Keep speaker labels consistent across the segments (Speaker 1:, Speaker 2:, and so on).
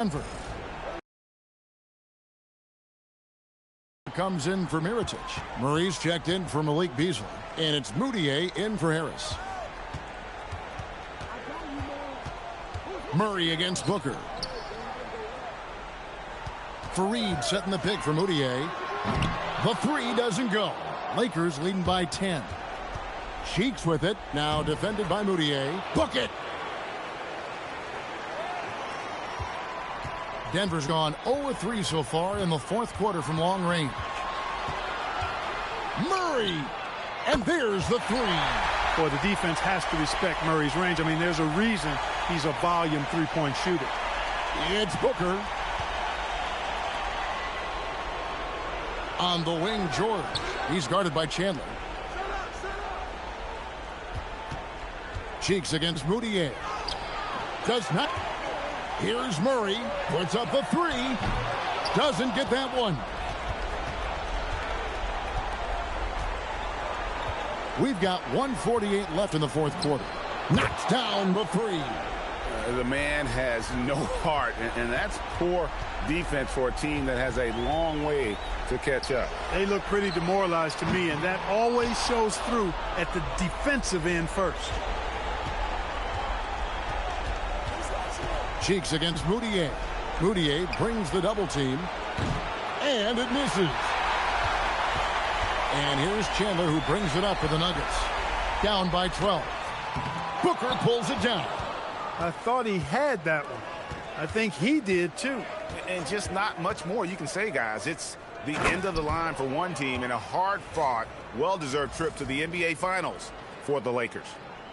Speaker 1: Denver. Comes in for Mirotic. Murray's checked in for Malik Beasley. And it's Moutier in for Harris. Murray against Booker. Fareed setting the pick for Moutier. The three doesn't go. Lakers leading by 10. Cheeks with it. Now defended by Moutier. Book it! Denver's gone 0-3 so far in the fourth quarter from long range. Murray! And there's the three.
Speaker 2: Boy, the defense has to respect Murray's range. I mean, there's a reason he's a volume three-point shooter.
Speaker 1: It's Booker. On the wing, George. He's guarded by Chandler. Cheeks against Moutier. Does not. Here's Murray. Puts up the three. Doesn't get that one. We've got 1:48 left in the fourth quarter. Knocks down the three.
Speaker 3: The man has no heart, and that's poor defense for a team that has a long way to catch up.
Speaker 2: They look pretty demoralized to me, and that always shows through at the defensive end first.
Speaker 1: Cheeks against Moutier. Moutier brings the double team. And it misses. And here's Chandler, who brings it up for the Nuggets. Down by 12. Booker pulls it down.
Speaker 2: I thought he had that one. I think he did, too.
Speaker 3: And just not much more you can say, guys. It's the end of the line for one team and a hard-fought, well-deserved trip to the NBA Finals for the Lakers.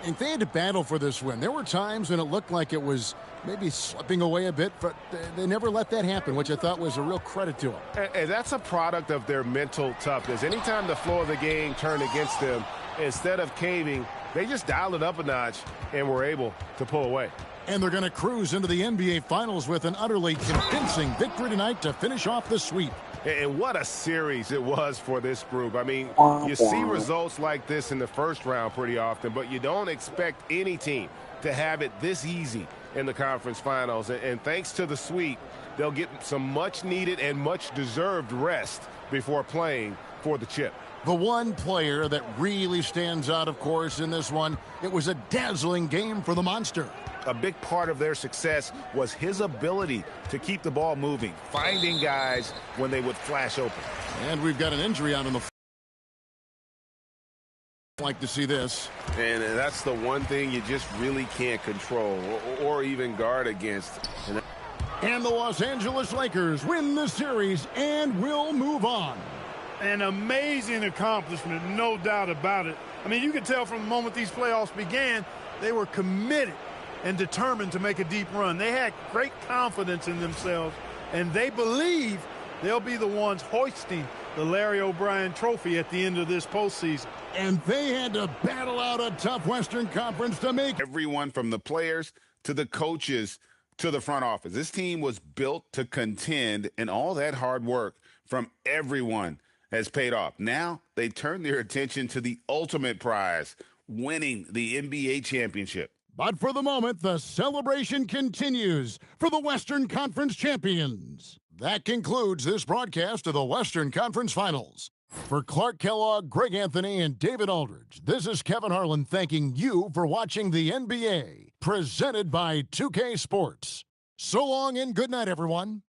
Speaker 1: And they had to battle for this win. There were times when it looked like it was maybe slipping away a bit, but they never let that happen, which I thought was a real credit to them.
Speaker 4: And that's a product of their mental toughness. Anytime the flow of the game turned against them, instead of caving, they just dialed it up a notch and were able to pull away.
Speaker 1: And they're going to cruise into the NBA Finals with an utterly convincing victory tonight to finish off the sweep.
Speaker 4: And what a series it was for this group. I mean, you see results like this in the first round pretty often, but you don't expect any team to have it this easy in the conference finals. And thanks to the sweep, they'll get some much-needed and much-deserved rest before playing for the chip.
Speaker 1: The one player that really stands out, of course, in this one, it was a dazzling game for the Monster.
Speaker 3: A big part of their success was his ability to keep the ball moving, finding guys when they would flash open.
Speaker 1: And we've got an injury out on the floor. Like to see this.
Speaker 4: And that's the one thing you just really can't control or even guard against.
Speaker 1: And the Los Angeles Lakers win the series and will move on.
Speaker 2: An amazing accomplishment, no doubt about it. I mean, you can tell from the moment these playoffs began, they were committed and determined to make a deep run. They had great confidence in themselves, and they believe they'll be the ones hoisting the Larry O'Brien trophy at the end of this postseason.
Speaker 1: And they had to battle out a tough Western Conference to make
Speaker 3: everyone from the players to the coaches to the front office. This team was built to contend, and all that hard work from everyone has paid off. Now they turn their attention to the ultimate prize, winning the NBA championship.
Speaker 1: But for the moment, the celebration continues for the Western Conference champions. That concludes this broadcast of the Western Conference Finals. For Clark Kellogg, Greg Anthony, and David Aldridge, this is Kevin Harlan thanking you for watching the NBA, presented by 2K Sports. So long and good night, everyone.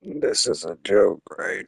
Speaker 5: This is a joke, right?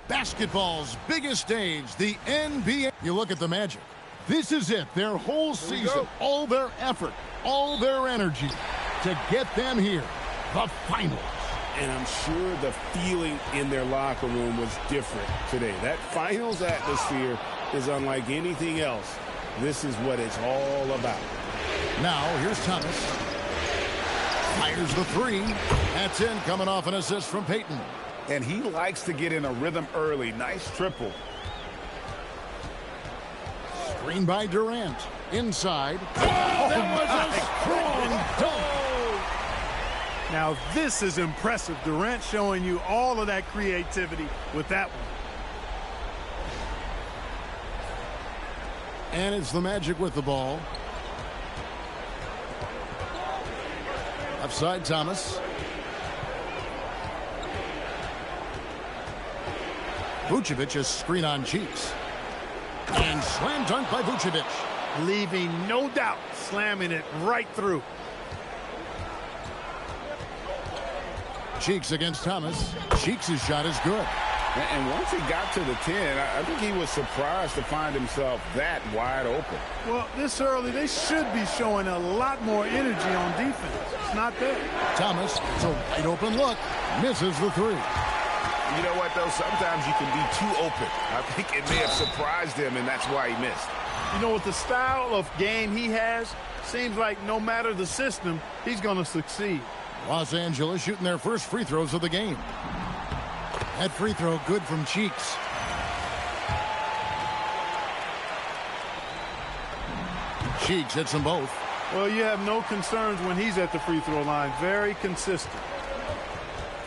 Speaker 1: Basketball's biggest stage, the NBA. You look at the Magic. This is it, their whole season, all their effort, all their energy to get them here, the finals.
Speaker 4: And I'm sure the feeling in their locker room was different today. That finals atmosphere is unlike anything else. This is what it's all about.
Speaker 1: Now, here's Thomas. Fires the three. That's in, coming off an assist from Peyton.
Speaker 3: And he likes to get in a rhythm early. Nice triple.
Speaker 1: Screen by Durant. Inside. Oh, that was a strong dunk.
Speaker 2: Now this is impressive. Durant showing you all of that creativity with that one.
Speaker 1: And it's the Magic with the ball. Offside Thomas. Vucevic's screen on Cheeks. And slam dunk by Vucevic.
Speaker 2: Leaving no doubt, slamming it right through.
Speaker 1: Cheeks against Thomas. Cheeks' shot is good.
Speaker 3: And once he got to the 10, I think he was surprised to find himself that wide open.
Speaker 2: Well, this early, they should be showing a lot more energy on defense. It's not there.
Speaker 1: Thomas, it's a wide open look. Misses the three.
Speaker 3: You know what, though? Sometimes you can be too open. I think it may have surprised him, and that's why he missed.
Speaker 2: You know, with the style of game he has, seems like no matter the system, he's going to succeed.
Speaker 1: Los Angeles shooting their first free throws of the game. That free throw good from Cheeks. Cheeks hits them both.
Speaker 2: Well, you have no concerns when he's at the free throw line. Very consistent.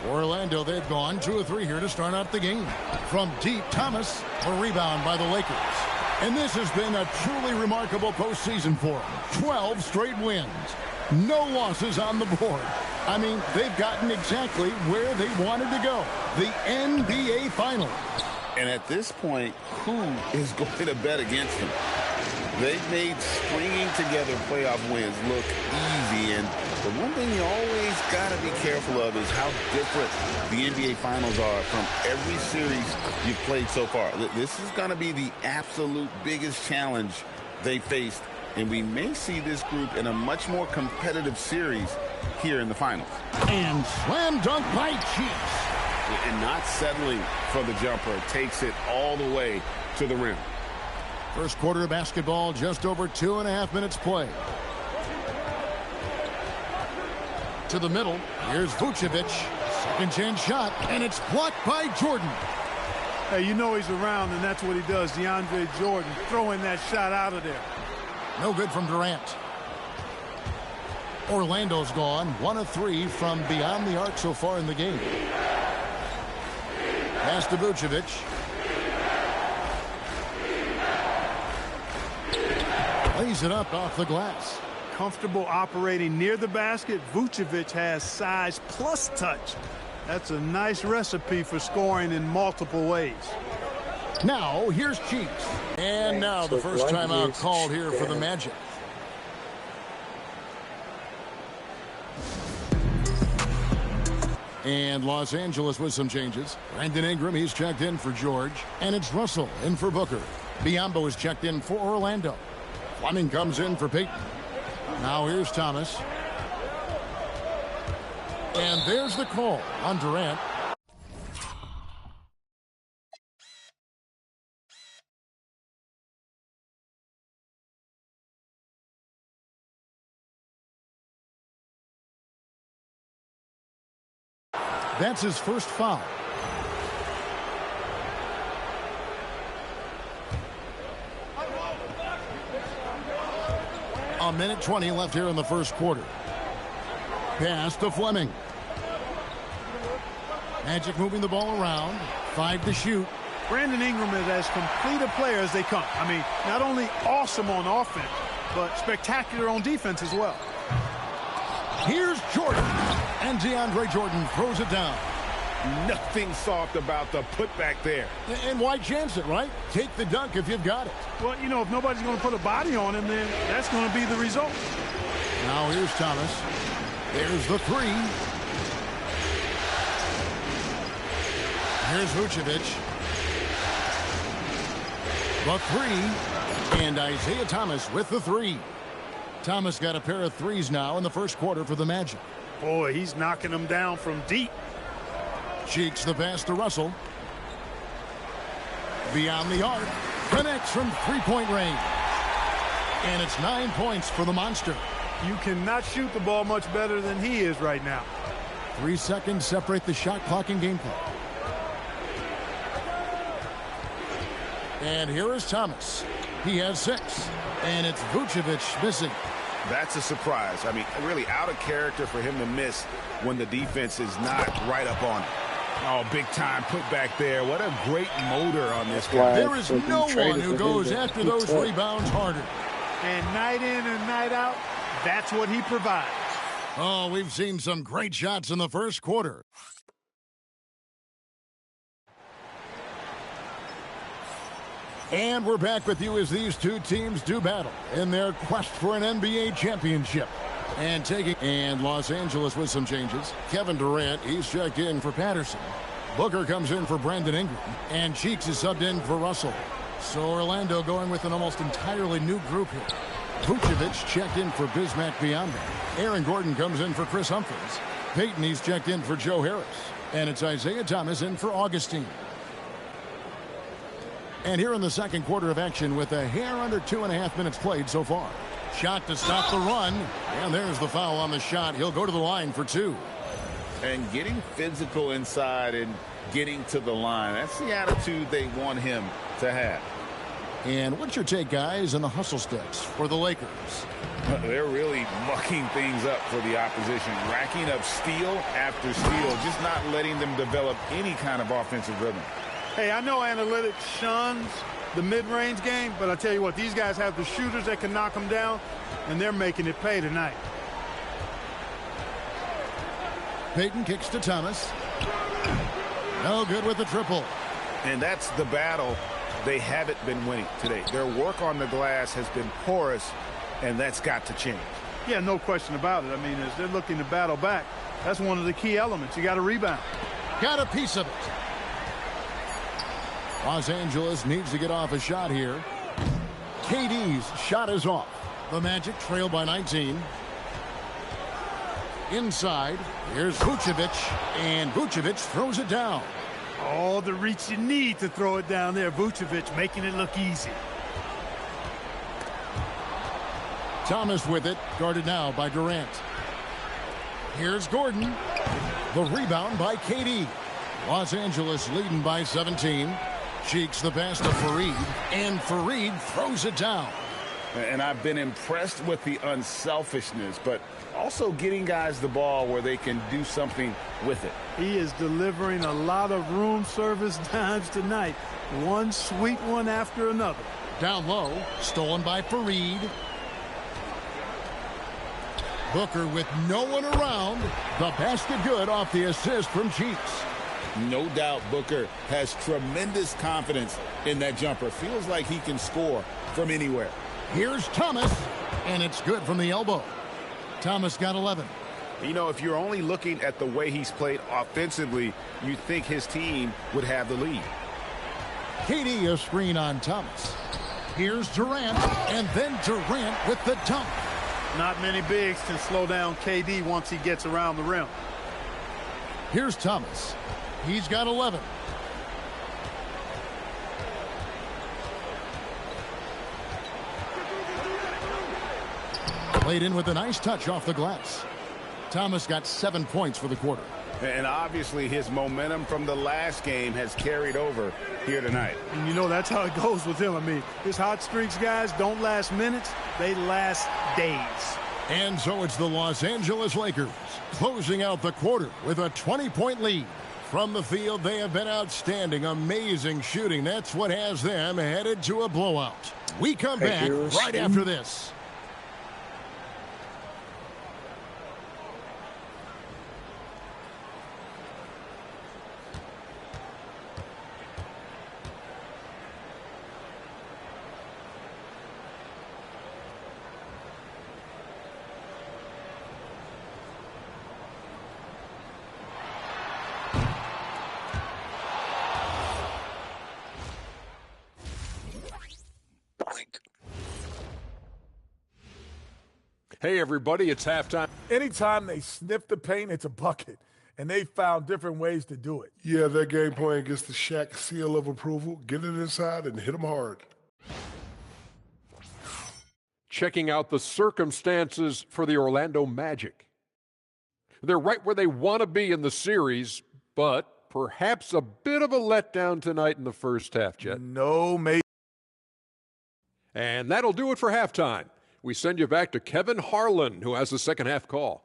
Speaker 1: For Orlando, they've gone 2 of 3 here to start out the game. From deep, Thomas, a rebound by the Lakers. And this has been a truly remarkable postseason for them. 12 straight wins. No losses on the board. I mean, they've gotten exactly where they wanted to go. The NBA Finals.
Speaker 3: And at this point, who is going to bet against them? They've made stringing together playoff wins look easy. And the one thing you always got to be careful of is how different the NBA Finals are from every series you've played so far. This is going to be the absolute biggest challenge they faced. And we may see this group in a much more competitive series here in the finals.
Speaker 1: And slam dunk by Cheeks.
Speaker 3: And not settling for the jumper. Takes it all the way to the rim.
Speaker 1: First quarter of basketball, just over 2.5 minutes play. To the middle, here's Vucevic. Second chance shot, and it's blocked by Jordan.
Speaker 2: Hey, you know he's around, and that's what he does. DeAndre Jordan throwing that shot out of there.
Speaker 1: No good from Durant. Orlando's gone 1 of 3 from beyond the arc so far in the game. Pass to Vucevic. Lays it up off the glass.
Speaker 2: Comfortable operating near the basket. Vucevic has size plus touch. That's a nice recipe for scoring in multiple ways.
Speaker 1: Now, here's Cheeks. And now the first timeout called here for the Magic. And Los Angeles with some changes. Brandon Ingram, he's checked in for George. And it's Russell in for Booker. Biyombo is checked in for Orlando. Fleming comes in for Peyton. Now here's Thomas. And there's the call on Durant. That's his first foul. A minute 20 left here in the first quarter. Pass to Fleming. Magic moving the ball around. 5 to shoot.
Speaker 2: Brandon Ingram is as complete a player as they come. I mean, not only awesome on offense, but spectacular on defense as well.
Speaker 1: Here's Jordan. And DeAndre Jordan throws it down.
Speaker 4: Nothing soft about the putback there.
Speaker 1: And why chance it, right? Take the dunk if you've got it.
Speaker 2: Well, you know, if nobody's going to put a body on him, then that's going to be the result.
Speaker 1: Now here's Thomas. There's the three. Here's Vucevic. The three, and Isaiah Thomas with the three. Thomas got a pair of threes now in the first quarter for the Magic.
Speaker 2: Boy, he's knocking them down from deep.
Speaker 1: Cheeks the pass to Russell. Beyond the arc. Connects from three-point range. And it's 9 points for the Monster.
Speaker 2: You cannot shoot the ball much better than he is right now.
Speaker 1: 3 seconds separate the shot clock and game clock. And here is Thomas. He has 6. And it's Vucevic missing.
Speaker 3: That's a surprise. I mean, really out of character for him to miss when the defense is not right up on it. Oh, big time put back there. What a great motor on this guy.
Speaker 1: There is no one who goes after those rebounds harder.
Speaker 2: And night in and night out, that's what he provides.
Speaker 1: Oh, we've seen some great shots in the first quarter. And we're back with you as these two teams do battle in their quest for an NBA championship. And Los Angeles with some changes. Kevin Durant, he's checked in for Patterson. Booker comes in for Brandon Ingram. And Cheeks is subbed in for Russell. So Orlando going with an almost entirely new group here. Vucevic checked in for Bismack Biyombo. Aaron Gordon comes in for Chris Humphries. Peyton, he's checked in for Joe Harris. And it's Isaiah Thomas in for Augustine. And here in the second quarter of action with a hair under 2.5 minutes played so far. Shot to stop the run. And there's the foul on the shot. He'll go to the line for 2.
Speaker 3: And getting physical inside and getting to the line, that's the attitude they want him to have.
Speaker 1: And what's your take, guys, on the hustle sticks for the Lakers?
Speaker 3: They're really mucking things up for the opposition, racking up steal after steal, just not letting them develop any kind of offensive rhythm.
Speaker 2: Hey, I know analytics shuns the mid-range game, but I tell you what, these guys have the shooters that can knock them down, and they're making it pay tonight.
Speaker 1: Peyton kicks to Thomas. No good with the triple.
Speaker 3: And that's the battle they haven't been winning today. Their work on the glass has been porous, and that's got to change.
Speaker 2: Yeah, no question about it. I mean, as they're looking to battle back, that's one of the key elements. You got to rebound.
Speaker 1: Got a piece of it. Los Angeles needs to get off a shot here. KD's shot is off. The Magic trail by 19. Inside, here's Vucevic, and Vucevic throws it down.
Speaker 2: All the reach you need to throw it down there. Vucevic making it look easy.
Speaker 1: Thomas with it, guarded now by Durant. Here's Gordon. The rebound by KD. Los Angeles leading by 17. Cheeks the pass to Fareed, and Fareed throws it down.
Speaker 3: And I've been impressed with the unselfishness, but also getting guys the ball where they can do something with it.
Speaker 2: He is delivering a lot of room service dimes tonight. One sweet one after another.
Speaker 1: Down low, stolen by Fareed. Booker with no one around. The basket good off the assist from Cheeks.
Speaker 3: No doubt Booker has tremendous confidence in that jumper. Feels like he can score from anywhere.
Speaker 1: Here's Thomas, and it's good from the elbow. Thomas got 11.
Speaker 4: You know, if you're only looking at the way he's played offensively, you think his team would have the lead.
Speaker 1: KD a screen on Thomas. Here's Durant, and then Durant with the dunk.
Speaker 2: Not many bigs can slow down KD once he gets around the rim.
Speaker 1: Here's Thomas. He's got 11. Played in with a nice touch off the glass. Thomas got 7 points for the quarter.
Speaker 3: And obviously his momentum from the last game has carried over here tonight.
Speaker 2: And you know that's how it goes with him. I mean, his hot streaks, guys, don't last minutes. They last days.
Speaker 1: And so it's the Los Angeles Lakers closing out the quarter with a 20-point lead. From the field, they have been outstanding. Amazing shooting. That's what has them headed to a blowout. We come back right after this.
Speaker 6: Hey, everybody, it's halftime.
Speaker 7: Anytime they sniff the paint, it's a bucket. And they found different ways to do it.
Speaker 8: Yeah, their game plan gets the Shaq seal of approval. Get it inside and hit them hard.
Speaker 6: Checking out the circumstances for the Orlando Magic. They're right where they want to be in the series, but perhaps a bit of a letdown tonight in the first half, Jet.
Speaker 7: No, mate.
Speaker 6: And that'll do it for halftime. We send you back to Kevin Harlan, who has the second half call.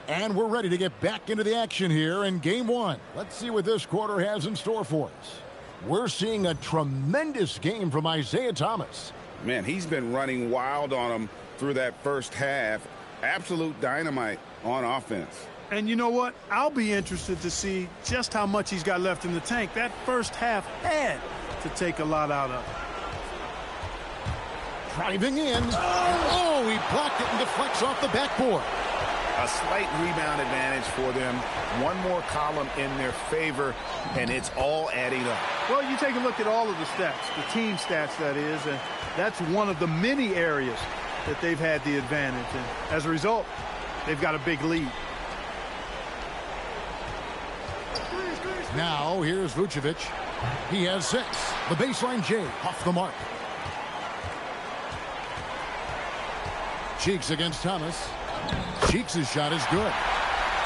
Speaker 1: And we're ready to get back into the action here in game one. Let's see what this quarter has in store for us. We're seeing a tremendous game from Isaiah Thomas.
Speaker 3: Man, he's been running wild on them through that first half. Absolute dynamite on offense.
Speaker 2: And you know what? I'll be interested to see just how much he's got left in the tank. That first half had to take a lot out of it.
Speaker 1: Driving in. Oh, he blocked it and deflects off the backboard.
Speaker 4: A slight rebound advantage for them. One more column in their favor, and it's all adding up.
Speaker 2: Well, you take a look at all of the stats, the team stats, that is, and that's one of the many areas that they've had the advantage. And as a result, they've got a big lead.
Speaker 1: Now, here's Vucevic. He has 6. The baseline J off the mark. Cheeks against Thomas. Cheeks' shot is good.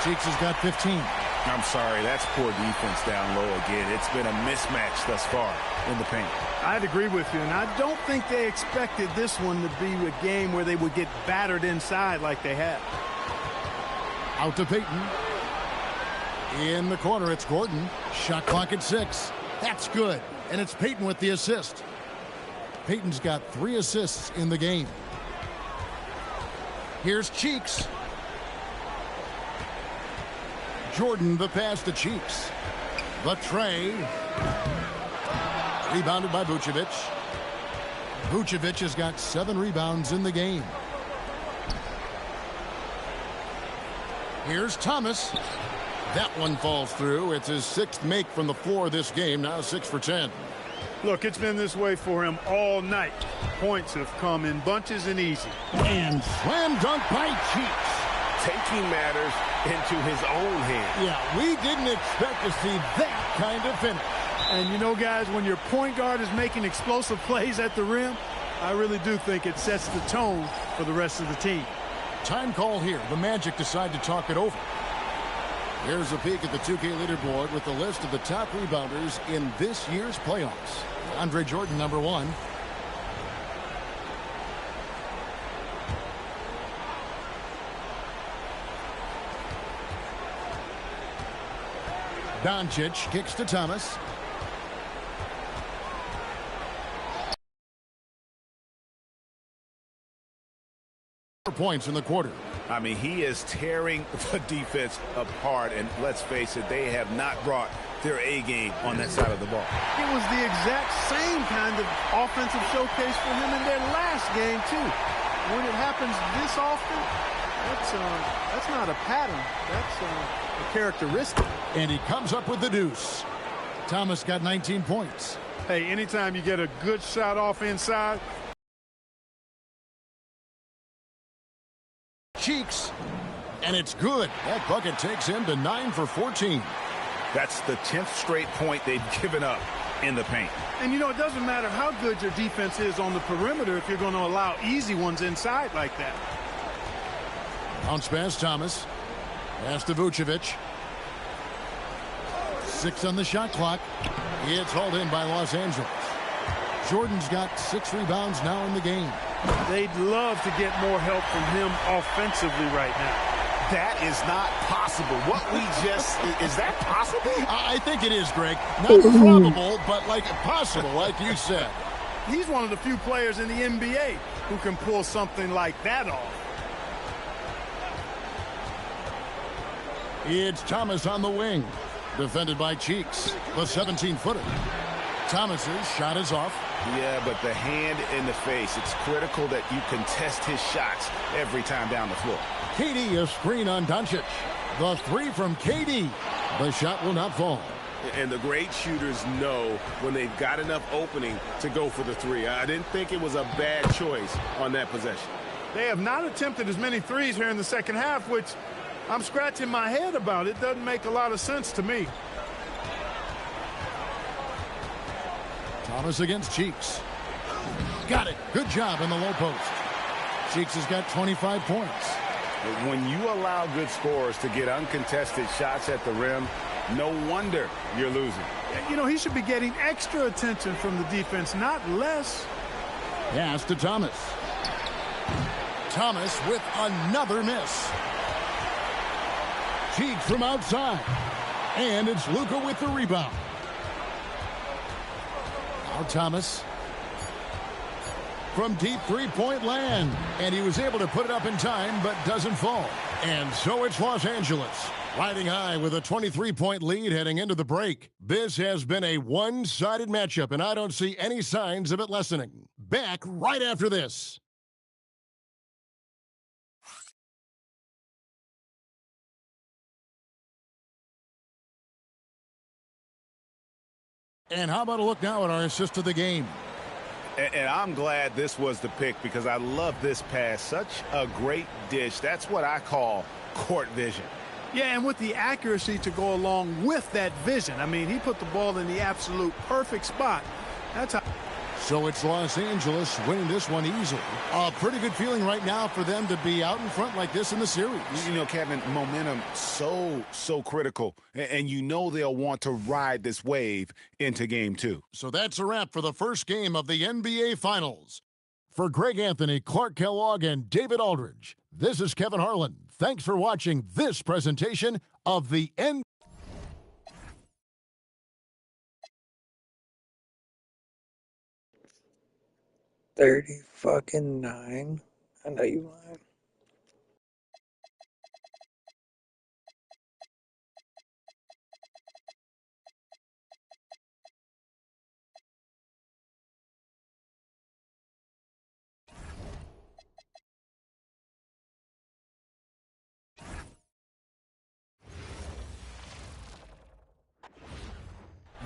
Speaker 1: Cheeks has got 15.
Speaker 4: I'm sorry, that's poor defense down low again. It's been a mismatch thus far in the paint.
Speaker 2: I'd agree with you, and I don't think they expected this one to be a game where they would get battered inside like they have.
Speaker 1: Out to Payton. In the corner, it's Gordon. Shot clock at 6. That's good, and it's Payton with the assist. Payton's got 3 assists in the game. Here's Cheeks. Jordan, the pass to Cheeks. The tray. Rebounded by Vucevic. Vucevic has got 7 rebounds in the game. Here's Thomas. That one falls through. It's his 6th make from the floor this game. Now 6 for 10.
Speaker 2: Look, it's been this way for him all night. Points have come in bunches and easy.
Speaker 1: And slam dunk by Cheeks.
Speaker 4: Taking matters into his own hands.
Speaker 1: Yeah, we didn't expect to see that kind of finish.
Speaker 2: And you know, guys, when your point guard is making explosive plays at the rim, I really do think it sets the tone for the rest of the team. Time call here. The Magic decide to talk it over. Here's a peek at the 2K leaderboard with the list of the top rebounders in this year's playoffs. Andre Jordan, number 1. Doncic kicks to Thomas. Points in the quarter.
Speaker 4: I mean, he is tearing the defense apart, and let's face it, they have not brought their A game on that side of the ball.
Speaker 2: It was the exact same kind of offensive showcase for him in their last game, too. When it happens this often, that's not a pattern. That's a characteristic.
Speaker 1: And he comes up with the deuce. Thomas got 19 points.
Speaker 2: Hey, anytime you get a good shot off inside.
Speaker 1: Cheeks, and it's good. That bucket takes him to 9 for 14.
Speaker 4: That's the 10th straight point they've given up in the paint.
Speaker 2: And, you know, it doesn't matter how good your defense is on the perimeter if you're going to allow easy ones inside like that.
Speaker 1: Bounce pass, Thomas. Pass to Vucevic. 6 on the shot clock. It's hauled in by Los Angeles. Jordan's got 6 rebounds now in the game.
Speaker 2: They'd love to get more help from him offensively right now.
Speaker 4: That is not possible. What we just, is that possible?
Speaker 1: I think it is, Greg. Not probable, but like possible, like you said.
Speaker 2: He's one of the few players in the NBA who can pull something like that off.
Speaker 1: It's Thomas on the wing. Defended by Cheeks, the 17-footer. Thomas's shot is off.
Speaker 4: Yeah, but the hand in the face, it's critical that you contest his shots every time down the floor.
Speaker 1: KD, a screen on Doncic. The three from KD. The shot will not fall.
Speaker 4: And the great shooters know when they've got enough opening to go for the three. I didn't think it was a bad choice on that possession.
Speaker 2: They have not attempted as many threes here in the second half, which I'm scratching my head about. It doesn't make a lot of sense to me.
Speaker 1: Thomas against Cheeks. Got it. Good job in the low post. Cheeks has got 25 points.
Speaker 4: When you allow good scorers to get uncontested shots at the rim, no wonder you're losing.
Speaker 2: You know, he should be getting extra attention from the defense, not less.
Speaker 1: Pass to Thomas. Thomas with another miss. Cheeks from outside. And it's Luka with the rebound. Now Thomas from deep three-point land. And he was able to put it up in time, but doesn't fall. And so it's Los Angeles, riding high with a 23-point lead heading into the break. This has been a one-sided matchup, and I don't see any signs of it lessening. Back right after this. And how about a look now at our assist of the game?
Speaker 4: And I'm glad this was the pick because I love this pass. Such a great dish. That's what I call court vision.
Speaker 2: Yeah, and with the accuracy to go along with that vision. I mean, he put the ball in the absolute perfect spot. That's how.
Speaker 1: So it's Los Angeles winning this one easily. A pretty good feeling right now for them to be out in front like this in the series.
Speaker 3: You know, Kevin, momentum so critical. And you know they'll want to ride this wave into game two.
Speaker 1: So that's a wrap for the first game of the NBA Finals. For Greg Anthony, Clark Kellogg, and David Aldridge, this is Kevin Harlan. Thanks for watching this presentation of the NBA.
Speaker 5: 30-fucking-9. I know you lying.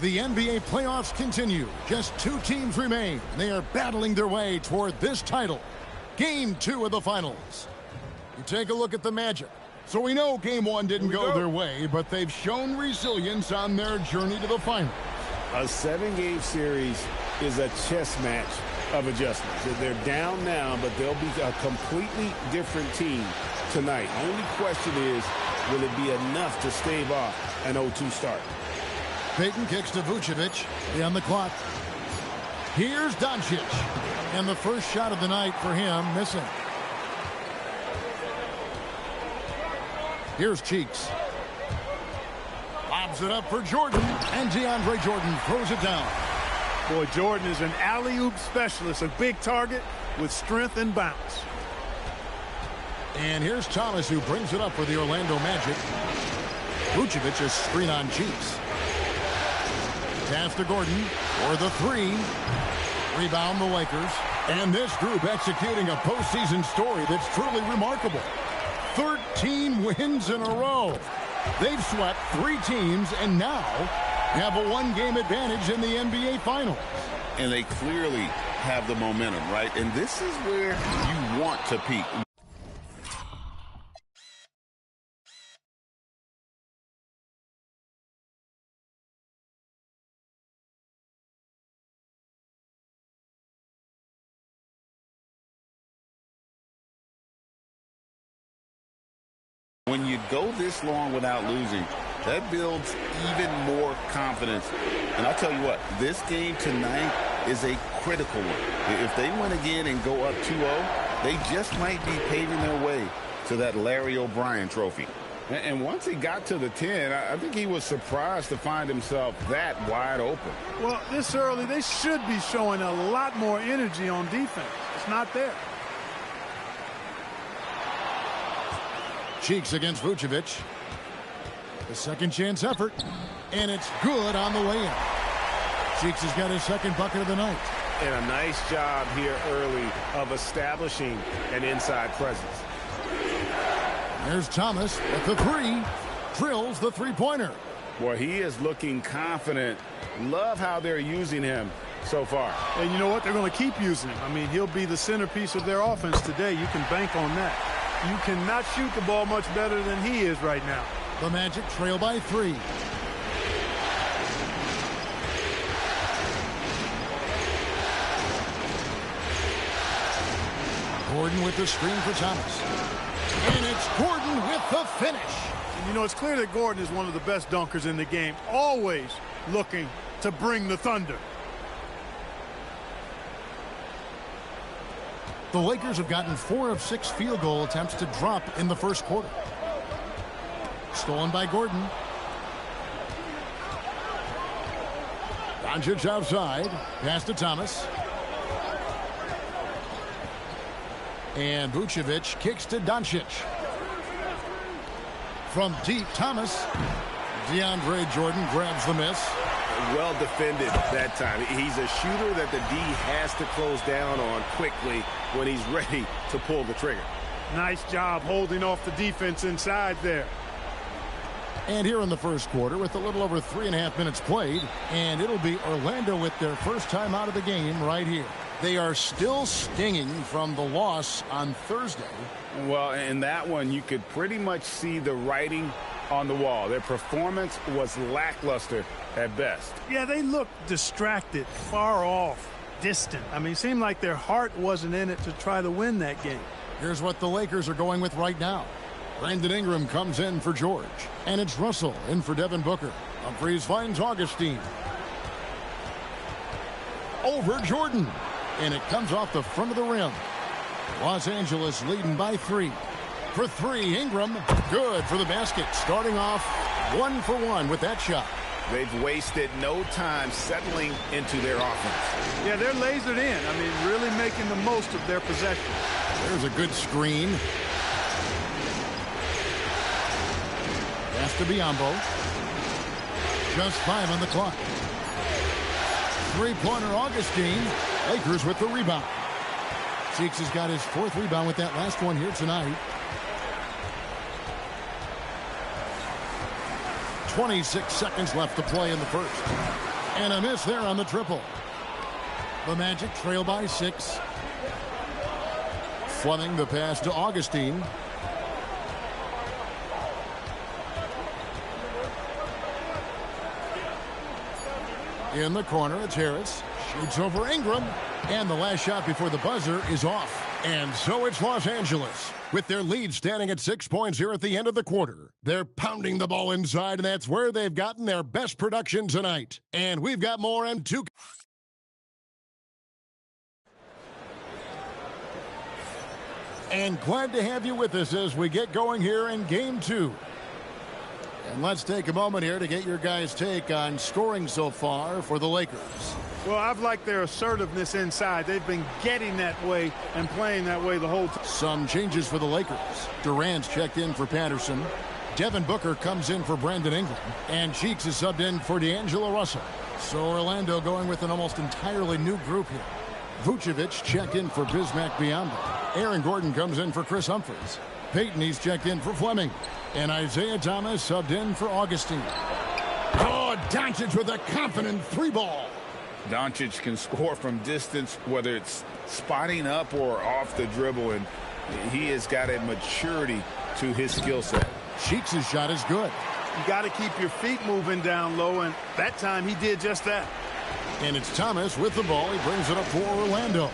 Speaker 1: The NBA playoffs continue. Just two teams remain. They are battling their way toward this title. Game 2 of the finals. You take a look at the Magic. So we know game 1 didn't go their way, but they've shown resilience on their journey to the finals.
Speaker 4: A 7-game series is a chess match of adjustments. They're down now, but they'll be a completely different team tonight. Only question is, will it be enough to stave off an 0-2 start?
Speaker 1: Payton kicks to Vucevic. On the clock. Here's Doncic. And the first shot of the night for him, missing. Here's Cheeks. Lobs it up for Jordan. And DeAndre Jordan throws it down.
Speaker 2: Boy, Jordan is an alley-oop specialist, a big target with strength and bounce.
Speaker 1: And here's Thomas, who brings it up for the Orlando Magic. Vucevic is screen on Cheeks. Pass to Gordon for the 3. Rebound the Lakers. And this group executing a postseason story that's truly remarkable. 13 wins in a row. They've swept 3 teams and now have a 1-game advantage in the NBA Finals.
Speaker 3: And they clearly have the momentum, right? And this is where you want to peak. When you go this long without losing, that builds even more confidence. And I'll tell you what, this game tonight is a critical one. If they win again and go up 2-0, they just might be paving their way to that Larry O'Brien trophy. And once he got to the 10, I think he was surprised to find himself that wide open.
Speaker 2: Well, this early, they should be showing a lot more energy on defense. It's not there.
Speaker 1: Cheeks against Vucevic. The second chance effort. And it's good on the way in. Cheeks has got his second bucket of the night.
Speaker 4: And a nice job here early of establishing an inside presence.
Speaker 1: There's Thomas with the three. Drills the three-pointer.
Speaker 3: Boy, he is looking confident. Love how they're using him so far.
Speaker 2: And you know what? They're going to keep using him. I mean, he'll be the centerpiece of their offense today. You can bank on that. You cannot shoot the ball much better than he is right now.
Speaker 1: The Magic trail by 3. Gordon with the screen for Thomas. And it's Gordon with the finish.
Speaker 2: And you know, it's clear that Gordon is one of the best dunkers in the game, always looking to bring the thunder.
Speaker 1: The Lakers have gotten 4 of 6 field goal attempts to drop in the first quarter. Stolen by Gordon. Doncic outside. Pass to Thomas. And Vucevic kicks to Doncic. From deep, Thomas. DeAndre Jordan grabs the miss.
Speaker 4: Well defended that time. He's a shooter that the D has to close down on quickly when he's ready to pull the trigger.
Speaker 2: Nice job holding off the defense inside there.
Speaker 1: And here in the first quarter with a little over 3.5 minutes played, and it'll be Orlando with their first time out of the game right here. They are still stinging from the loss on Thursday.
Speaker 3: Well, in that one, you could pretty much see the writing on the wall. Their performance was lackluster at best.
Speaker 2: Yeah, they looked distracted, far off, distant. I mean, it seemed like their heart wasn't in it to try to win that game.
Speaker 1: Here's what the Lakers are going with right now. Brandon Ingram comes in for George. And it's Russell in for Devin Booker. Humphries finds Augustine. Over Jordan. And it comes off the front of the rim. Los Angeles leading by 3. For 3, Ingram. Good for the basket. Starting off 1 for 1 with that shot.
Speaker 3: They've wasted no time settling into their offense.
Speaker 2: Yeah, they're lasered in. I mean, really making the most of their possession.
Speaker 1: There's a good screen. Pass to Biyombo. Just 5 on the clock. Three-pointer Augustine. Lakers with the rebound. Cheeks has got his 4th rebound with that last one here tonight. 26 seconds left to play in the first. And a miss there on the triple. The Magic trail by 6. Fleming the pass to Augustine. In the corner, it's Harris. Shoots over Ingram. And the last shot before the buzzer is off. And so it's Los Angeles, with their lead standing at 6 points here at the end of the quarter. They're pounding the ball inside, and that's where they've gotten their best production tonight. And we've got more in 2. And glad to have you with us as we get going here in Game 2. And let's take a moment here to get your guys' take on scoring so far for the Lakers.
Speaker 2: Well, I've liked their assertiveness inside. They've been getting that way and playing that way the whole time.
Speaker 1: Some changes for the Lakers. Durant's checked in for Patterson. Devin Booker comes in for Brandon Ingram. And Cheeks is subbed in for D'Angelo Russell. So Orlando going with an almost entirely new group here. Vucevic checked in for Bismack Biyombo. Aaron Gordon comes in for Chris Humphries. Peyton, he's checked in for Fleming. And Isaiah Thomas subbed in for Augustine. Oh, Doncic with a confident 3-ball.
Speaker 3: Doncic can score from distance, whether it's spotting up or off the dribble, and he has got a maturity to his skill set.
Speaker 1: Cheeks' shot is good.
Speaker 2: You got to keep your feet moving down low, and that time he did just that.
Speaker 1: And it's Thomas with the ball. He brings it up for Orlando.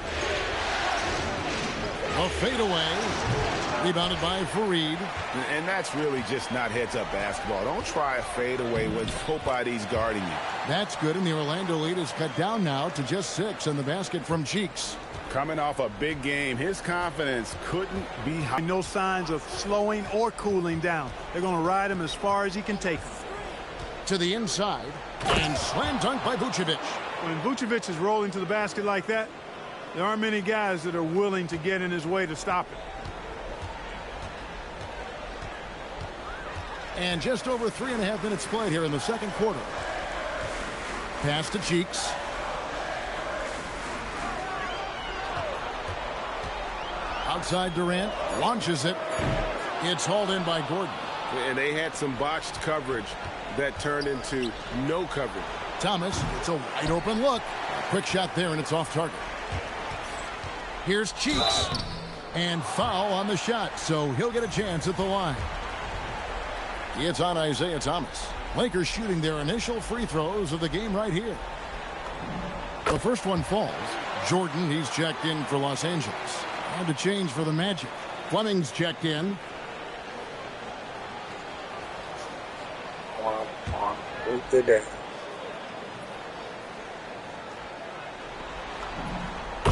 Speaker 1: A fadeaway. Rebounded by Fareed.
Speaker 3: And that's really just not heads-up basketball. Don't try a fadeaway when nobody's guarding you.
Speaker 1: That's good, and the Orlando lead is cut down now to just 6 on the basket from Cheeks.
Speaker 3: Coming off a big game, his confidence couldn't be high.
Speaker 2: No signs of slowing or cooling down. They're going to ride him as far as he can take him.
Speaker 1: To the inside, and slam dunk by Vucevic.
Speaker 2: When Vucevic is rolling to the basket like that, there aren't many guys that are willing to get in his way to stop it.
Speaker 1: And just over 3.5 minutes played here in the second quarter. Pass to Cheeks. Outside Durant launches it. It's hauled in by Gordon.
Speaker 4: And they had some botched coverage that turned into no coverage.
Speaker 1: Thomas, it's a wide open look. Quick shot there, and it's off target. Here's Cheeks. And foul on the shot, so he'll get a chance at the line. It's on Isaiah Thomas. Lakers shooting their initial free throws of the game right here. The first one falls. Jordan, he's checked in for Los Angeles. And to change for the Magic. Fleming's checked in.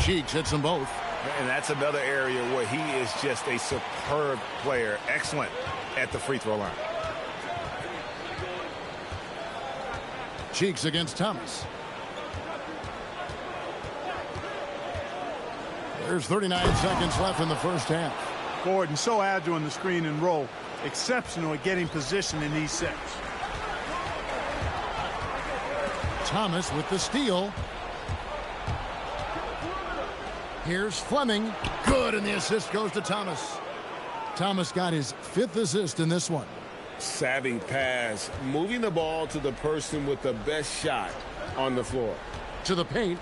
Speaker 1: Cheeks hits them both.
Speaker 4: And that's another area where he is just a superb player. Excellent at the free throw line.
Speaker 1: Cheeks against Thomas. There's 39 seconds left in the first half.
Speaker 2: Gordon so agile in the screen and roll. Exceptional at getting position in these sets.
Speaker 1: Thomas with the steal. Here's Fleming. Good, and the assist goes to Thomas. Thomas got his 5th assist in this one.
Speaker 4: Savvy pass, moving the ball to the person with the best shot on the floor.
Speaker 1: To the paint.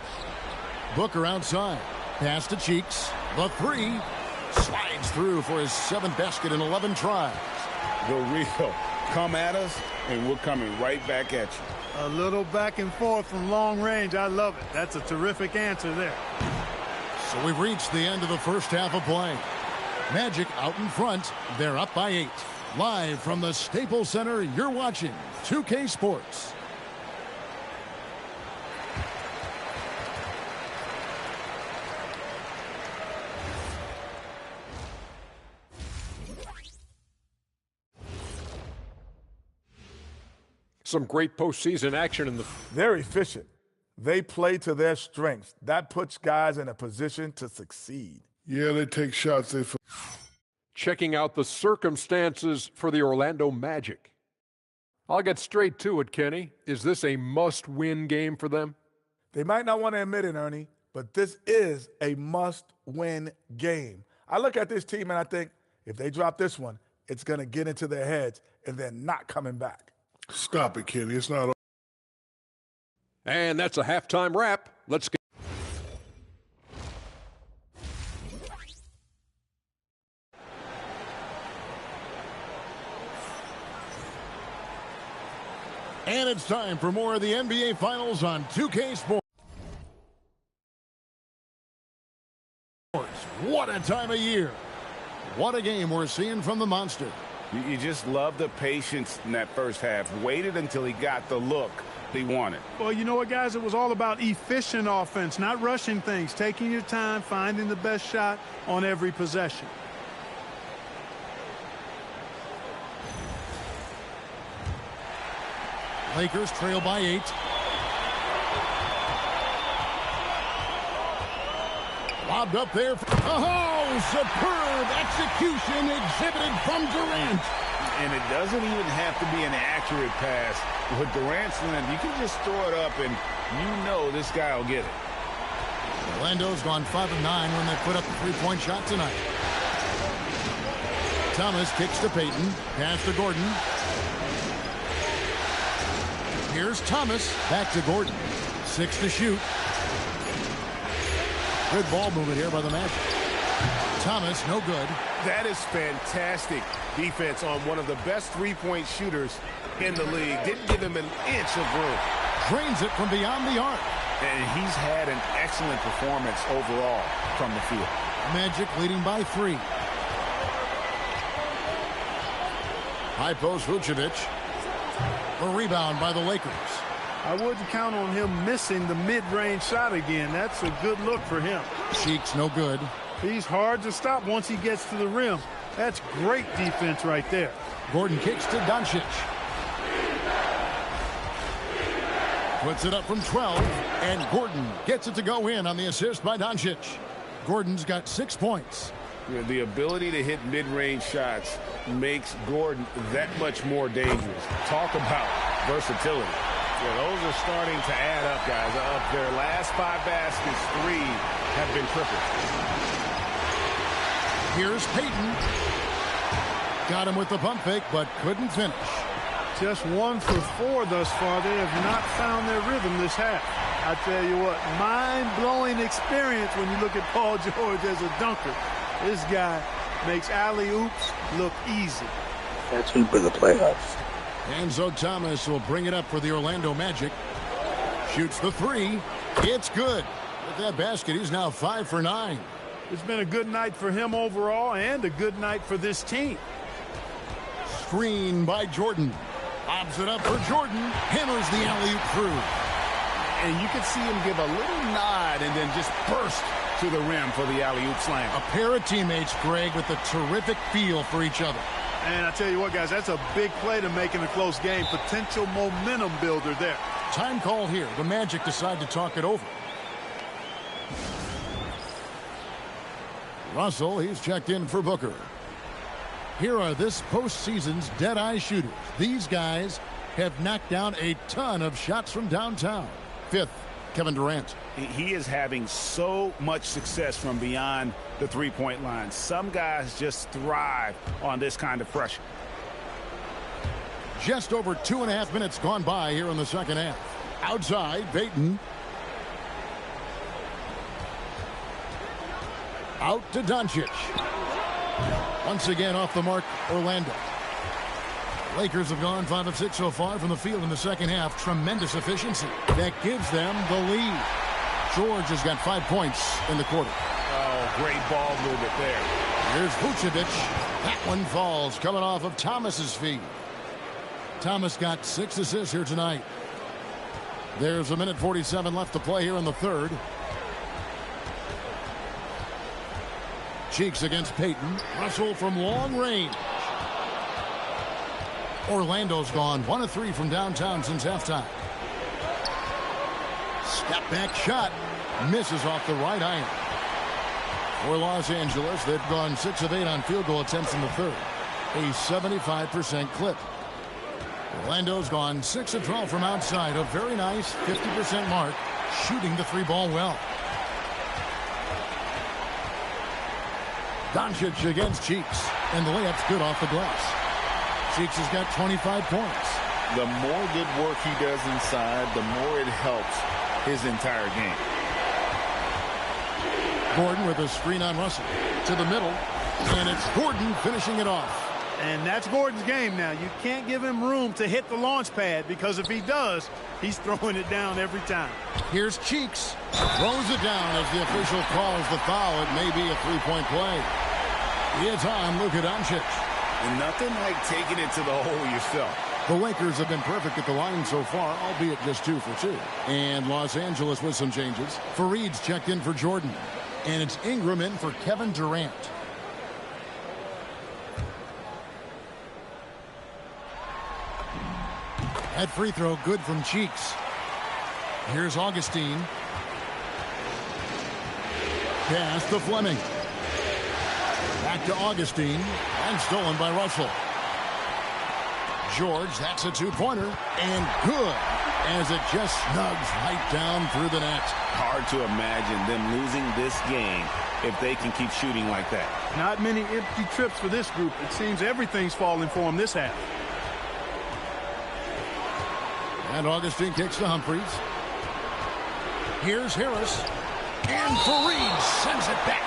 Speaker 1: Booker outside. Pass to Cheeks. The 3. Slides through for his 7th basket in 11 tries.
Speaker 3: The real. Come at us, and we're coming right back at you.
Speaker 2: A little back and forth from long range. I love it. That's a terrific answer there.
Speaker 1: So we've reached the end of the first half of play. Magic out in front. They're up by 8. Live from the Staples Center, you're watching 2K Sports.
Speaker 6: Some great postseason action in the...
Speaker 7: They're efficient. They play to their strengths. That puts guys in a position to succeed.
Speaker 8: Yeah, they take shots.
Speaker 6: Checking out the circumstances for the Orlando Magic. I'll get straight to it, Kenny. Is this a must-win game for them?
Speaker 7: They might not want to admit it, Ernie, but this is a must-win game. I look at this team and I think if they drop this one, it's going to get into their heads and they're not coming back.
Speaker 8: Stop it, Kenny. It's not.
Speaker 6: And that's a halftime wrap. Let's get.
Speaker 1: And it's time for more of the NBA Finals on 2K Sports. What a time of year. What a game we're seeing from the Monster.
Speaker 3: You just love the patience in that first half. Waited until he got the look he wanted.
Speaker 2: Well, you know what, guys? It was all about efficient offense, not rushing things, taking your time, finding the best shot on every possession.
Speaker 1: Lakers trail by 8. Lobbed up there. Oh, superb execution exhibited from Durant.
Speaker 3: And it doesn't even have to be an accurate pass. With Durant's length, you can just throw it up and you know this guy will get it.
Speaker 1: Orlando's gone 5 of 9 when they put up a 3-point shot tonight. Thomas kicks to Payton. Pass to Gordon. Here's Thomas. Back to Gordon. 6 to shoot. Good ball movement here by the Magic. Thomas, no good.
Speaker 4: That is fantastic defense on one of the best three-point shooters in the league. Didn't give him an inch of room.
Speaker 1: Drains it from beyond the arc.
Speaker 3: And he's had an excellent performance overall from the field.
Speaker 1: Magic leading by 3. High post Vucevic. A rebound by the Lakers.
Speaker 2: I wouldn't count on him missing the mid-range shot again. That's a good look for him.
Speaker 1: Cheeks, no good.
Speaker 2: He's hard to stop once he gets to the rim. That's great defense right there.
Speaker 1: Gordon kicks to Doncic. Puts it up from 12, and Gordon gets it to go in on the assist by Doncic. Gordon's got 6 points.
Speaker 3: The ability to hit mid-range shots makes Gordon that much more dangerous. Talk about versatility.
Speaker 4: Yeah, those are starting to add up, guys. Of their last 5 baskets, 3 have been tripled.
Speaker 1: Here's Payton. Got him with the pump fake, but couldn't finish.
Speaker 2: Just 1 for 4 thus far. They have not found their rhythm this half. I tell you what, mind-blowing experience when you look at Paul George as a dunker. This guy makes alley-oops look easy.
Speaker 5: That's me for the playoffs.
Speaker 1: Enzo Thomas will bring it up for the Orlando Magic. Shoots the 3. It's good. With that basket, he's now 5 for 9.
Speaker 2: It's been a good night for him overall and a good night for this team.
Speaker 1: Screen by Jordan. Lobs it up for Jordan. Hammers the alley-oop through.
Speaker 3: And you can see him give a little nod and then just burst to the rim for the alley-oop slam.
Speaker 1: A pair of teammates, Greg, with a terrific feel for each other.
Speaker 2: And I tell you what, guys, that's a big play to make in a close game. Potential momentum builder there.
Speaker 1: Time call here. The Magic decide to talk it over. Russell, he's checked in for Booker. Here are this postseason's dead-eye shooters. These guys have knocked down a ton of shots from downtown. 5th, Kevin Durant.
Speaker 3: He is having so much success from beyond the three-point line. Some guys just thrive on this kind of pressure.
Speaker 1: Just over 2.5 minutes gone by here in the second half. Outside, Payton. Out to Doncic. Once again off the mark, Orlando. Lakers have gone 5 of 6 so far from the field in the second half. Tremendous efficiency. That gives them the lead. George has got 5 points in the quarter.
Speaker 3: Oh, great ball movement there.
Speaker 1: Here's Vucevic. That one falls, coming off of Thomas's feet. Thomas got 6 assists here tonight. There's 1:47 left to play here in the third. Cheeks against Payton. Russell from long range. Orlando's gone 1 of 3 from downtown since halftime. Step back shot. Misses off the right iron. For Los Angeles, they've gone 6 of 8 on field goal attempts in the third. A 75% clip. Orlando's gone 6 of 12 from outside. A very nice 50% mark. Shooting the 3-ball well. Doncic against Cheeks. And the layup's good off the glass. Cheeks has got 25 points.
Speaker 3: The more good work he does inside, the more it helps his entire game.
Speaker 1: Gordon with a screen on Russell. To the middle. And it's Gordon finishing it off.
Speaker 2: And that's Gordon's game now. You can't give him room to hit the launch pad because if he does, he's throwing it down every time.
Speaker 1: Here's Cheeks. Throws it down as the official calls the foul. It may be a 3-point play. It's on Luka Doncic.
Speaker 3: And nothing like taking it to the hole yourself.
Speaker 1: The Lakers have been perfect at the line so far, albeit just 2 for 2. And Los Angeles with some changes. Fareed's checked in for Jordan. And it's Ingram in for Kevin Durant. That free throw good from Cheeks. Here's Augustine. Pass to Fleming. Back to Augustine. And stolen by Russell. George, that's a 2-pointer. And good. As it just snugs right down through the net.
Speaker 3: Hard to imagine them losing this game if they can keep shooting like that.
Speaker 2: Not many empty trips for this group. It seems everything's falling for them this half.
Speaker 1: And Augustine kicks to Humphries. Here's Harris. And Fareed sends it back.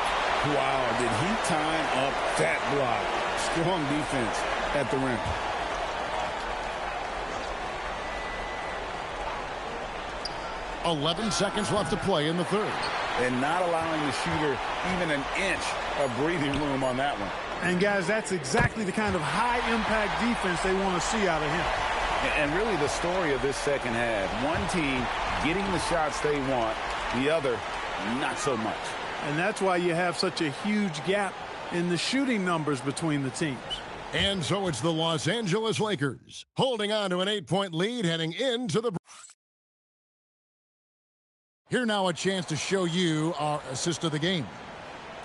Speaker 3: Wow, did he time up that block? Strong defense at the rim.
Speaker 1: .11 seconds left to play in the third.
Speaker 3: And not allowing the shooter even an inch of breathing room on that one.
Speaker 2: And, guys, that's exactly the kind of high-impact defense they want to see out of him.
Speaker 3: And really the story of this second half, one team getting the shots they want, the other not so much.
Speaker 2: And that's why you have such a huge gap in the shooting numbers between the teams.
Speaker 1: And so it's the Los Angeles Lakers holding on to an 8-point lead heading into the... Here now a chance to show you our assist of the game.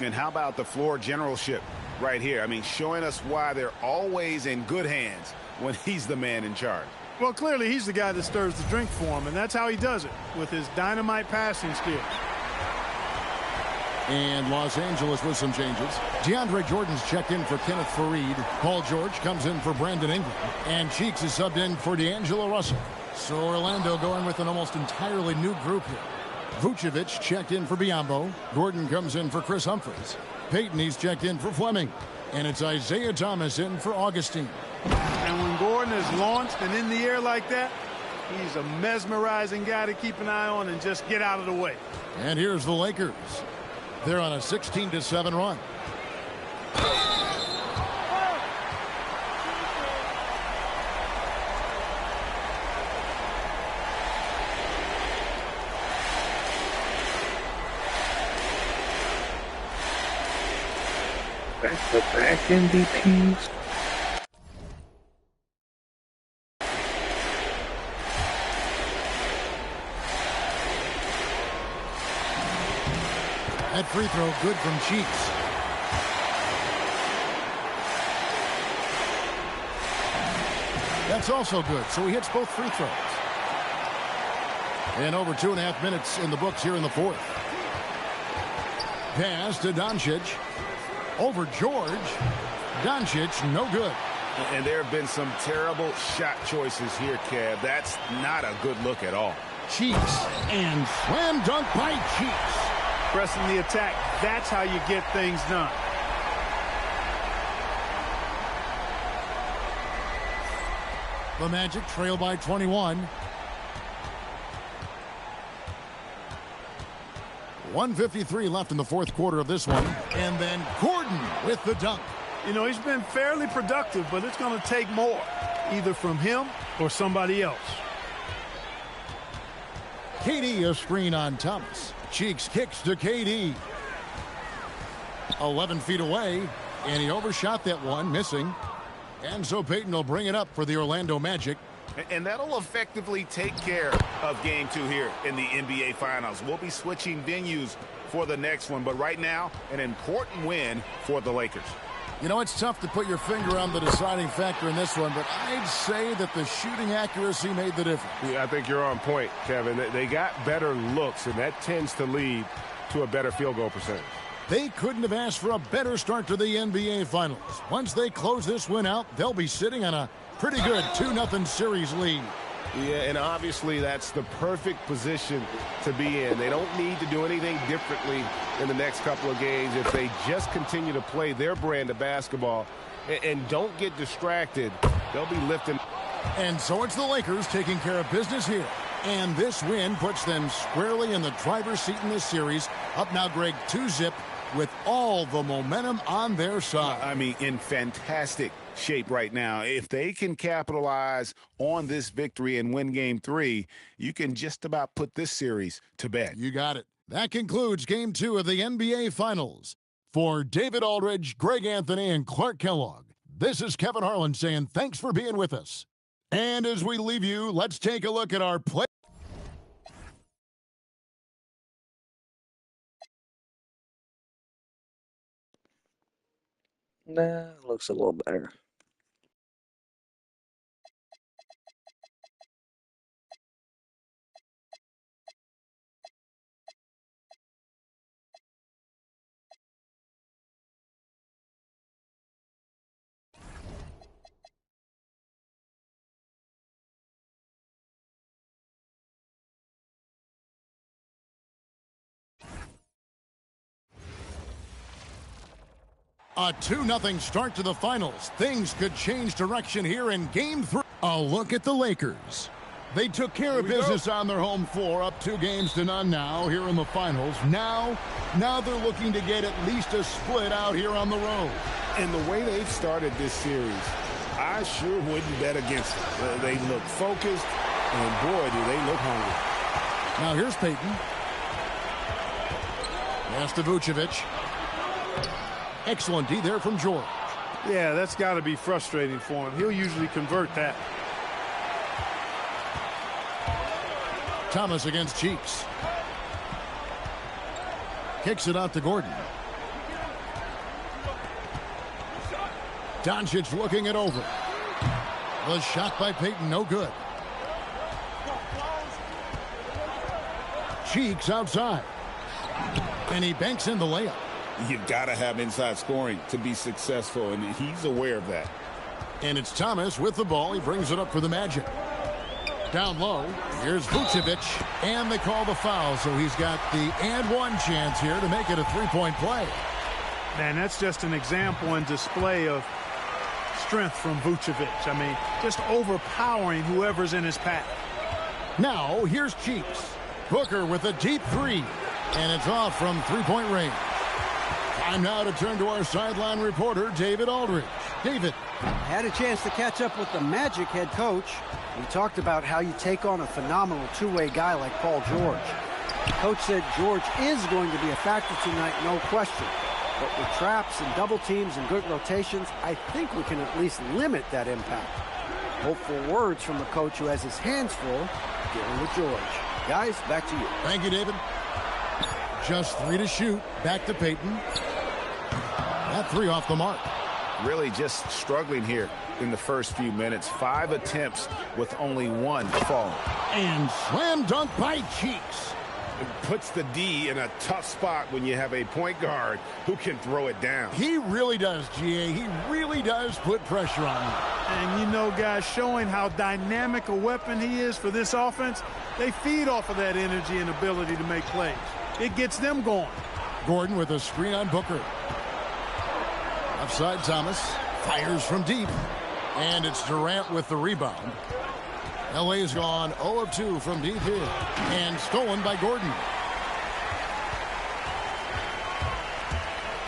Speaker 3: And how about the floor generalship right here? I mean, showing us why they're always in good hands when he's the man in charge.
Speaker 2: Well, clearly he's the guy that stirs the drink for him, and that's how he does it, with his dynamite passing skills.
Speaker 1: And Los Angeles with some changes. DeAndre Jordan's checked in for Kenneth Faried. Paul George comes in for Brandon Ingram. And Cheeks is subbed in for D'Angelo Russell. So Orlando going with an almost entirely new group here. Vucevic checked in for Biyombo. Gordon comes in for Chris Humphries. Payton, he's checked in for Fleming. And it's Isaiah Thomas in for Augustine.
Speaker 2: And when Gordon is launched and in the air like that, he's a mesmerizing guy to keep an eye on and just get out of the way.
Speaker 1: And here's the Lakers. They're on a 16-7 run.
Speaker 5: Back-to-back MVPs.
Speaker 1: That free throw good from Cheeks. That's also good, so he hits both free throws. And over 2.5 minutes in the books here in the fourth. Pass to Doncic. Over George. Doncic, no good.
Speaker 4: And there have been some terrible shot choices here, Kev. That's not a good look at all.
Speaker 1: Cheeks, and slam dunk by Cheeks.
Speaker 2: Pressing the attack, that's how you get things done.
Speaker 1: The Magic trail by 21. 1:53 left in the fourth quarter of this one. And then Gordon with the dunk.
Speaker 2: You know, he's been fairly productive, but it's going to take more, either from him or somebody else.
Speaker 1: KD a screen on Thomas. Cheeks kicks to KD. 11 feet away, and he overshot that one, missing. And so Payton will bring it up for the Orlando Magic.
Speaker 3: And that'll effectively take care of game 2 here in the NBA Finals. We'll be switching venues for the next one, but right now, an important win for the Lakers.
Speaker 1: You know, it's tough to put your finger on the deciding factor in this one, but I'd say that the shooting accuracy made the difference.
Speaker 4: Yeah, I think you're on point, Kevin. They got better looks, and that tends to lead to a better field goal percentage.
Speaker 1: They couldn't have asked for a better start to the NBA Finals. Once they close this win out, they'll be sitting on a pretty good 2-0 series lead.
Speaker 4: Yeah, and obviously that's the perfect position to be in. They don't need to do anything differently in the next couple of games if they just continue to play their brand of basketball and don't get distracted. They'll be lifting.
Speaker 1: And so it's the Lakers taking care of business here. And this win puts them squarely in the driver's seat in this series. Up now, Greg, 2-0 with all the momentum on their side.
Speaker 3: I mean, in fantastic shape right now. If they can capitalize on this victory and win game 3, you can just about put this series to bed.
Speaker 1: You got it. That concludes game 2 of the NBA Finals. For David Aldridge, Greg Anthony, and Clark Kellogg, this is Kevin Harlan saying thanks for being with us. And as we leave you, let's take a look at our play.
Speaker 5: Nah, looks a little better.
Speaker 1: A 2-0 start to the finals. Things could change direction here in game 3. A look at the Lakers. They took care of business on their home floor, up 2-0 now here in the finals. Now they're looking to get at least a split out here on the road.
Speaker 4: And the way they've started this series, I sure wouldn't bet against them. They look focused, and boy, do they look hungry.
Speaker 1: Now here's Payton. Pass to Vucevic. Excellent D there from George.
Speaker 2: Yeah, that's got to be frustrating for him. He'll usually convert that.
Speaker 1: Thomas against Cheeks. Kicks it out to Gordon. Doncic looking it over. The shot by Payton, no good. Cheeks outside. And he banks in the layup.
Speaker 3: You've got to have inside scoring to be successful, and he's aware of that.
Speaker 1: And it's Thomas with the ball. He brings it up for the Magic. Down low, here's Vucevic, and they call the foul, so he's got the and one chance here to make it a three-point play.
Speaker 2: Man, that's just an example and display of strength from Vucevic. I mean, just overpowering whoever's in his path.
Speaker 1: Now, here's Cheeks. Booker with a deep three, and it's off from three-point range. Time now to turn to our sideline reporter, David Aldridge. David.
Speaker 9: Had a chance to catch up with the Magic head coach. We talked about how you take on a phenomenal two-way guy like Paul George. The coach said George is going to be a factor tonight, no question. But with traps and double teams and good rotations, I think we can at least limit that impact. Hopeful words from the coach who has his hands full dealing with George. Guys, back to you.
Speaker 1: Thank you, David. Just 3 to shoot. Back to Payton. That 3 off the mark.
Speaker 4: Really just struggling here in the first few minutes. 5 attempts with only 1 falling.
Speaker 1: And slam dunk by Cheeks.
Speaker 4: It puts the D in a tough spot when you have a point guard who can throw it down.
Speaker 1: He really does, GA. He really does put pressure on him.
Speaker 2: And you know, guys, showing how dynamic a weapon he is for this offense, they feed off of that energy and ability to make plays. It gets them going.
Speaker 1: Gordon with a screen on Booker. Offside Thomas. Fires from deep. And it's Durant with the rebound. LA's gone 0 of 2 from deep here. And stolen by Gordon.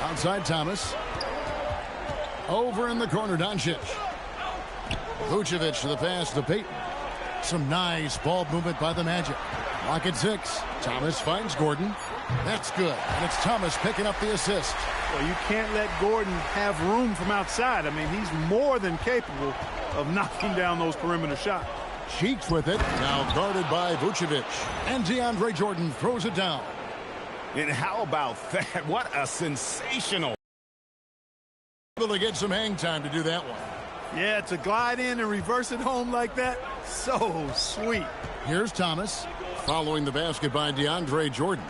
Speaker 1: Outside Thomas. Over in the corner, Doncic. Vucevic to the pass to Payton. Some nice ball movement by the Magic. Lock at 6. Thomas finds Gordon. That's good. And it's Thomas picking up the assist.
Speaker 2: Well, you can't let Gordon have room from outside. I mean, he's more than capable of knocking down those perimeter shots.
Speaker 1: Cheeks with it. Now guarded by Vucevic. And DeAndre Jordan throws it down.
Speaker 3: And how about that? What a sensational.
Speaker 1: Able to get some hang time to do that one.
Speaker 2: Yeah, to glide in and reverse it home like that, so sweet.
Speaker 1: Here's Thomas. Following the basket by DeAndre Jordan.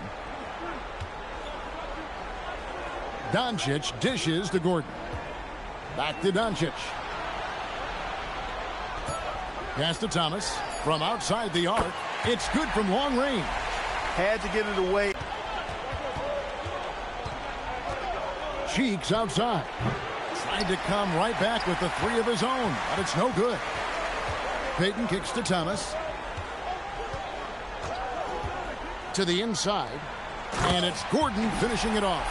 Speaker 1: Doncic dishes to Gordon. Back to Doncic. Pass to Thomas. From outside the arc. It's good from long range.
Speaker 2: Had to get it away.
Speaker 1: Cheeks outside. Tried to come right back with the 3 of his own, but it's no good. Payton kicks to Thomas. To the inside. And it's Gordon finishing it off.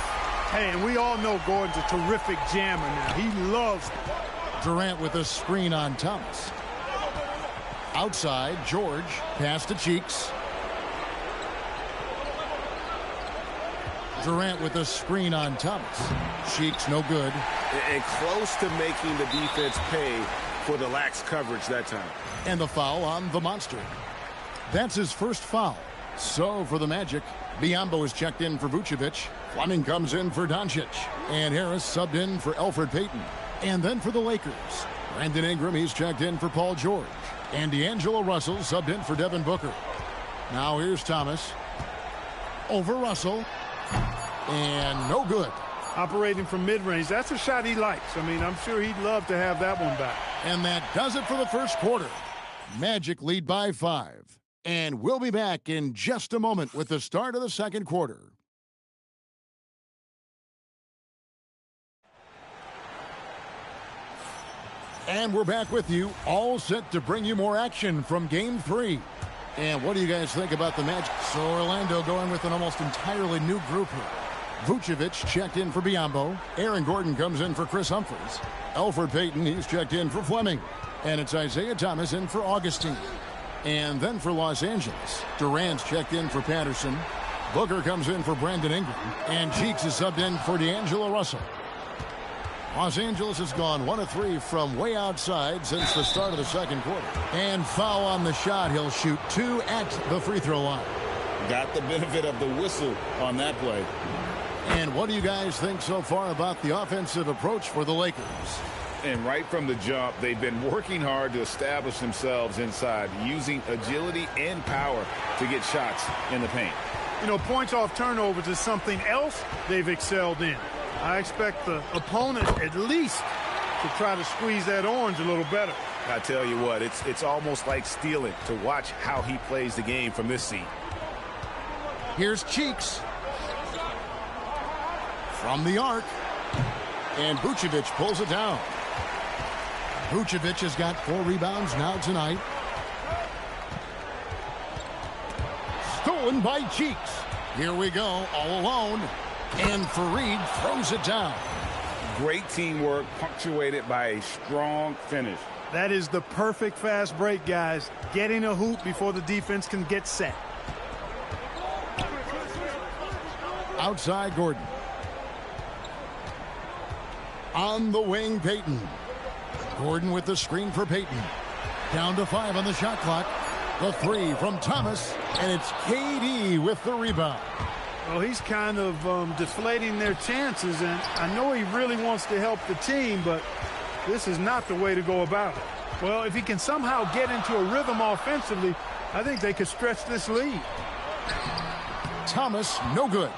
Speaker 2: Hey, and we all know Gordon's a terrific jammer now. He loves
Speaker 1: Durant with a screen on Thomas. Outside, George. Pass to Cheeks. Durant with a screen on Thomas. Cheeks no good.
Speaker 4: And close to making the defense pay for the lax coverage that time.
Speaker 1: And the foul on the monster. That's his first foul. So for the Magic, Biyombo is checked in for Vucevic. Fleming comes in for Doncic. And Harris subbed in for Elfrid Payton. And then for the Lakers, Brandon Ingram, he's checked in for Paul George. And D'Angelo Russell subbed in for Devin Booker. Now here's Thomas. Over Russell. And no good.
Speaker 2: operating from mid-range. That's a shot he likes. I mean, I'm sure he'd love to have that one back.
Speaker 1: And that does it for the first quarter. Magic lead by 5. And we'll be back in just a moment with the start of the second quarter. And we're back with you, all set to bring you more action from Game 3. And what do you guys think about the Magic? So Orlando going with an almost entirely new group here. Vucevic checked in for Biyombo. Aaron Gordon comes in for Chris Humphries. Elfrid Payton, he's checked in for Fleming. And it's Isaiah Thomas in for Augustine. And then for Los Angeles, Durant's checked in for Patterson. Booker comes in for Brandon Ingram. And Cheeks is subbed in for D'Angelo Russell. Los Angeles has gone 1 of 3 from way outside since the start of the second quarter. And foul on the shot. He'll shoot 2 at the free throw line.
Speaker 3: Got the benefit of the whistle on that play.
Speaker 1: And what do you guys think so far about the offensive approach for the Lakers?
Speaker 3: And right from the jump, they've been working hard to establish themselves inside, using agility and power to get shots in the paint.
Speaker 2: You know, points off turnovers is something else they've excelled in. I expect the opponent at least to try to squeeze that orange a little better.
Speaker 3: I tell you what, it's almost like stealing to watch how he plays the game from this seat.
Speaker 1: Here's Cheeks from the arc, and Vucevic pulls it down. Vucevic has got 4 rebounds now tonight. Stolen by Cheeks. Here we go, all alone, and Fareed throws it down.
Speaker 3: Great teamwork, punctuated by a strong finish.
Speaker 2: That is the perfect fast break, guys. Getting a hoop before the defense can get set.
Speaker 1: Outside Gordon. On the wing, Payton. Gordon with the screen for Payton. Down to 5 on the shot clock. The 3 from Thomas, and it's KD with the rebound.
Speaker 2: Well, he's kind of deflating their chances, and I know he really wants to help the team, but this is not the way to go about it. Well, if he can somehow get into a rhythm offensively, I think they could stretch this lead.
Speaker 1: Thomas, no good.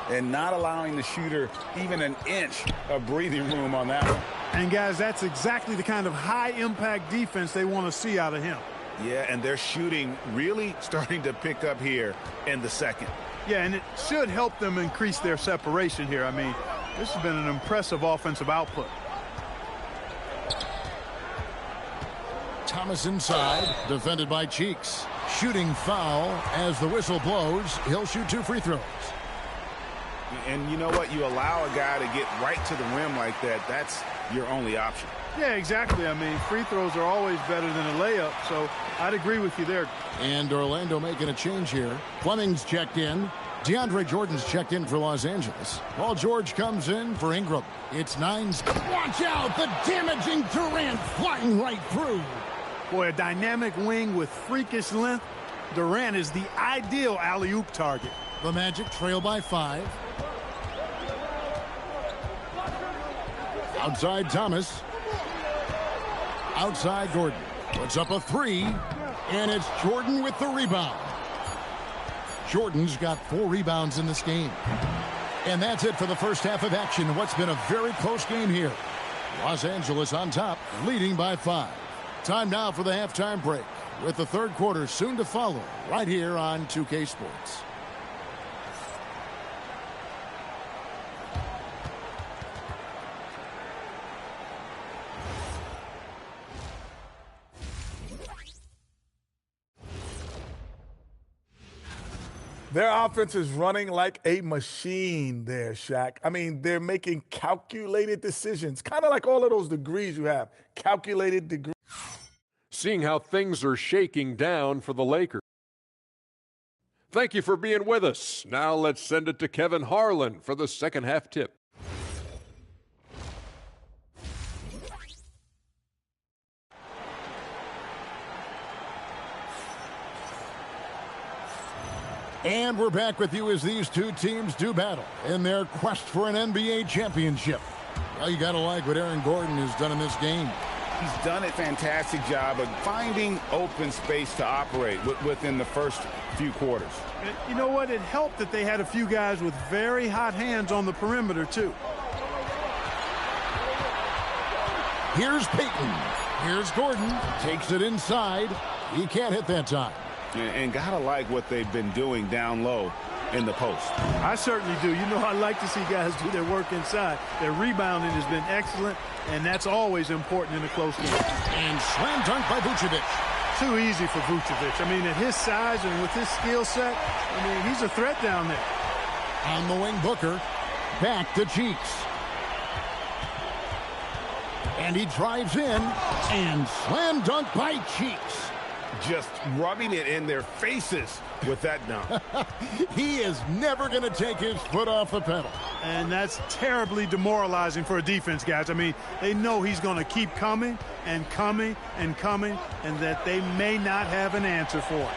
Speaker 3: And not allowing the shooter even an inch of breathing room on that one.
Speaker 2: And, guys, that's exactly the kind of high-impact defense they want to see out of him.
Speaker 3: Yeah, and their shooting really starting to pick up here in the second.
Speaker 2: Yeah, and it should help them increase their separation here. I mean, this has been an impressive offensive output.
Speaker 1: Thomas inside, defended by Cheeks. Shooting foul as the whistle blows. He'll shoot 2 free throws.
Speaker 3: And you know what? You allow a guy to get right to the rim like that. That's your only option.
Speaker 2: Yeah, exactly. I mean, free throws are always better than a layup, so I'd agree with you there.
Speaker 1: And Orlando making a change here. Fleming's checked in. DeAndre Jordan's checked in for Los Angeles. Paul George comes in for Ingram. It's 9. Watch out, the damaging Durant flying right through.
Speaker 2: Boy, a dynamic wing with freakish length. Durant is the ideal alley-oop target.
Speaker 1: The Magic trail by 5. Outside Thomas. Outside Gordon. Puts up a 3. And it's Jordan with the rebound. Jordan's got 4 rebounds in this game. And that's it for the first half of action. What's been a very close game here. Los Angeles on top, leading by 5. Time now for the halftime break, with the third quarter soon to follow, right here on 2K Sports.
Speaker 7: Their offense is running like a machine there, Shaq. I mean, they're making calculated decisions, kind of like all of those degrees you have, calculated degrees.
Speaker 6: Seeing how things are shaking down for the Lakers. Thank you for being with us. Now let's send it to Kevin Harlan for the second half tip.
Speaker 1: And we're back with you as these two teams do battle in their quest for an NBA championship. Well, you got to like what Aaron Gordon has done in this game.
Speaker 3: He's done a fantastic job of finding open space to operate within the first few quarters.
Speaker 2: You know what? It helped that they had a few guys with very hot hands on the perimeter, too.
Speaker 1: Here's Payton. Here's Gordon. Takes it inside. He can't hit that time.
Speaker 3: And gotta like what they've been doing down low in the post.
Speaker 2: I certainly do. You know, I like to see guys do their work inside. Their rebounding has been excellent, and that's always important in a close game.
Speaker 1: And slam dunk by Vucevic.
Speaker 2: Too easy for Vucevic. I mean, at his size and with his skill set, I mean, he's a threat down there.
Speaker 1: On the wing, Booker. Back to Cheeks. And he drives in, and slam dunk by Cheeks.
Speaker 4: Just rubbing it in their faces with that dunk.
Speaker 1: He is never going to take his foot off the pedal.
Speaker 2: And that's terribly demoralizing for a defense, guys. I mean, they know he's going to keep coming and coming and coming, and that they may not have an answer for it.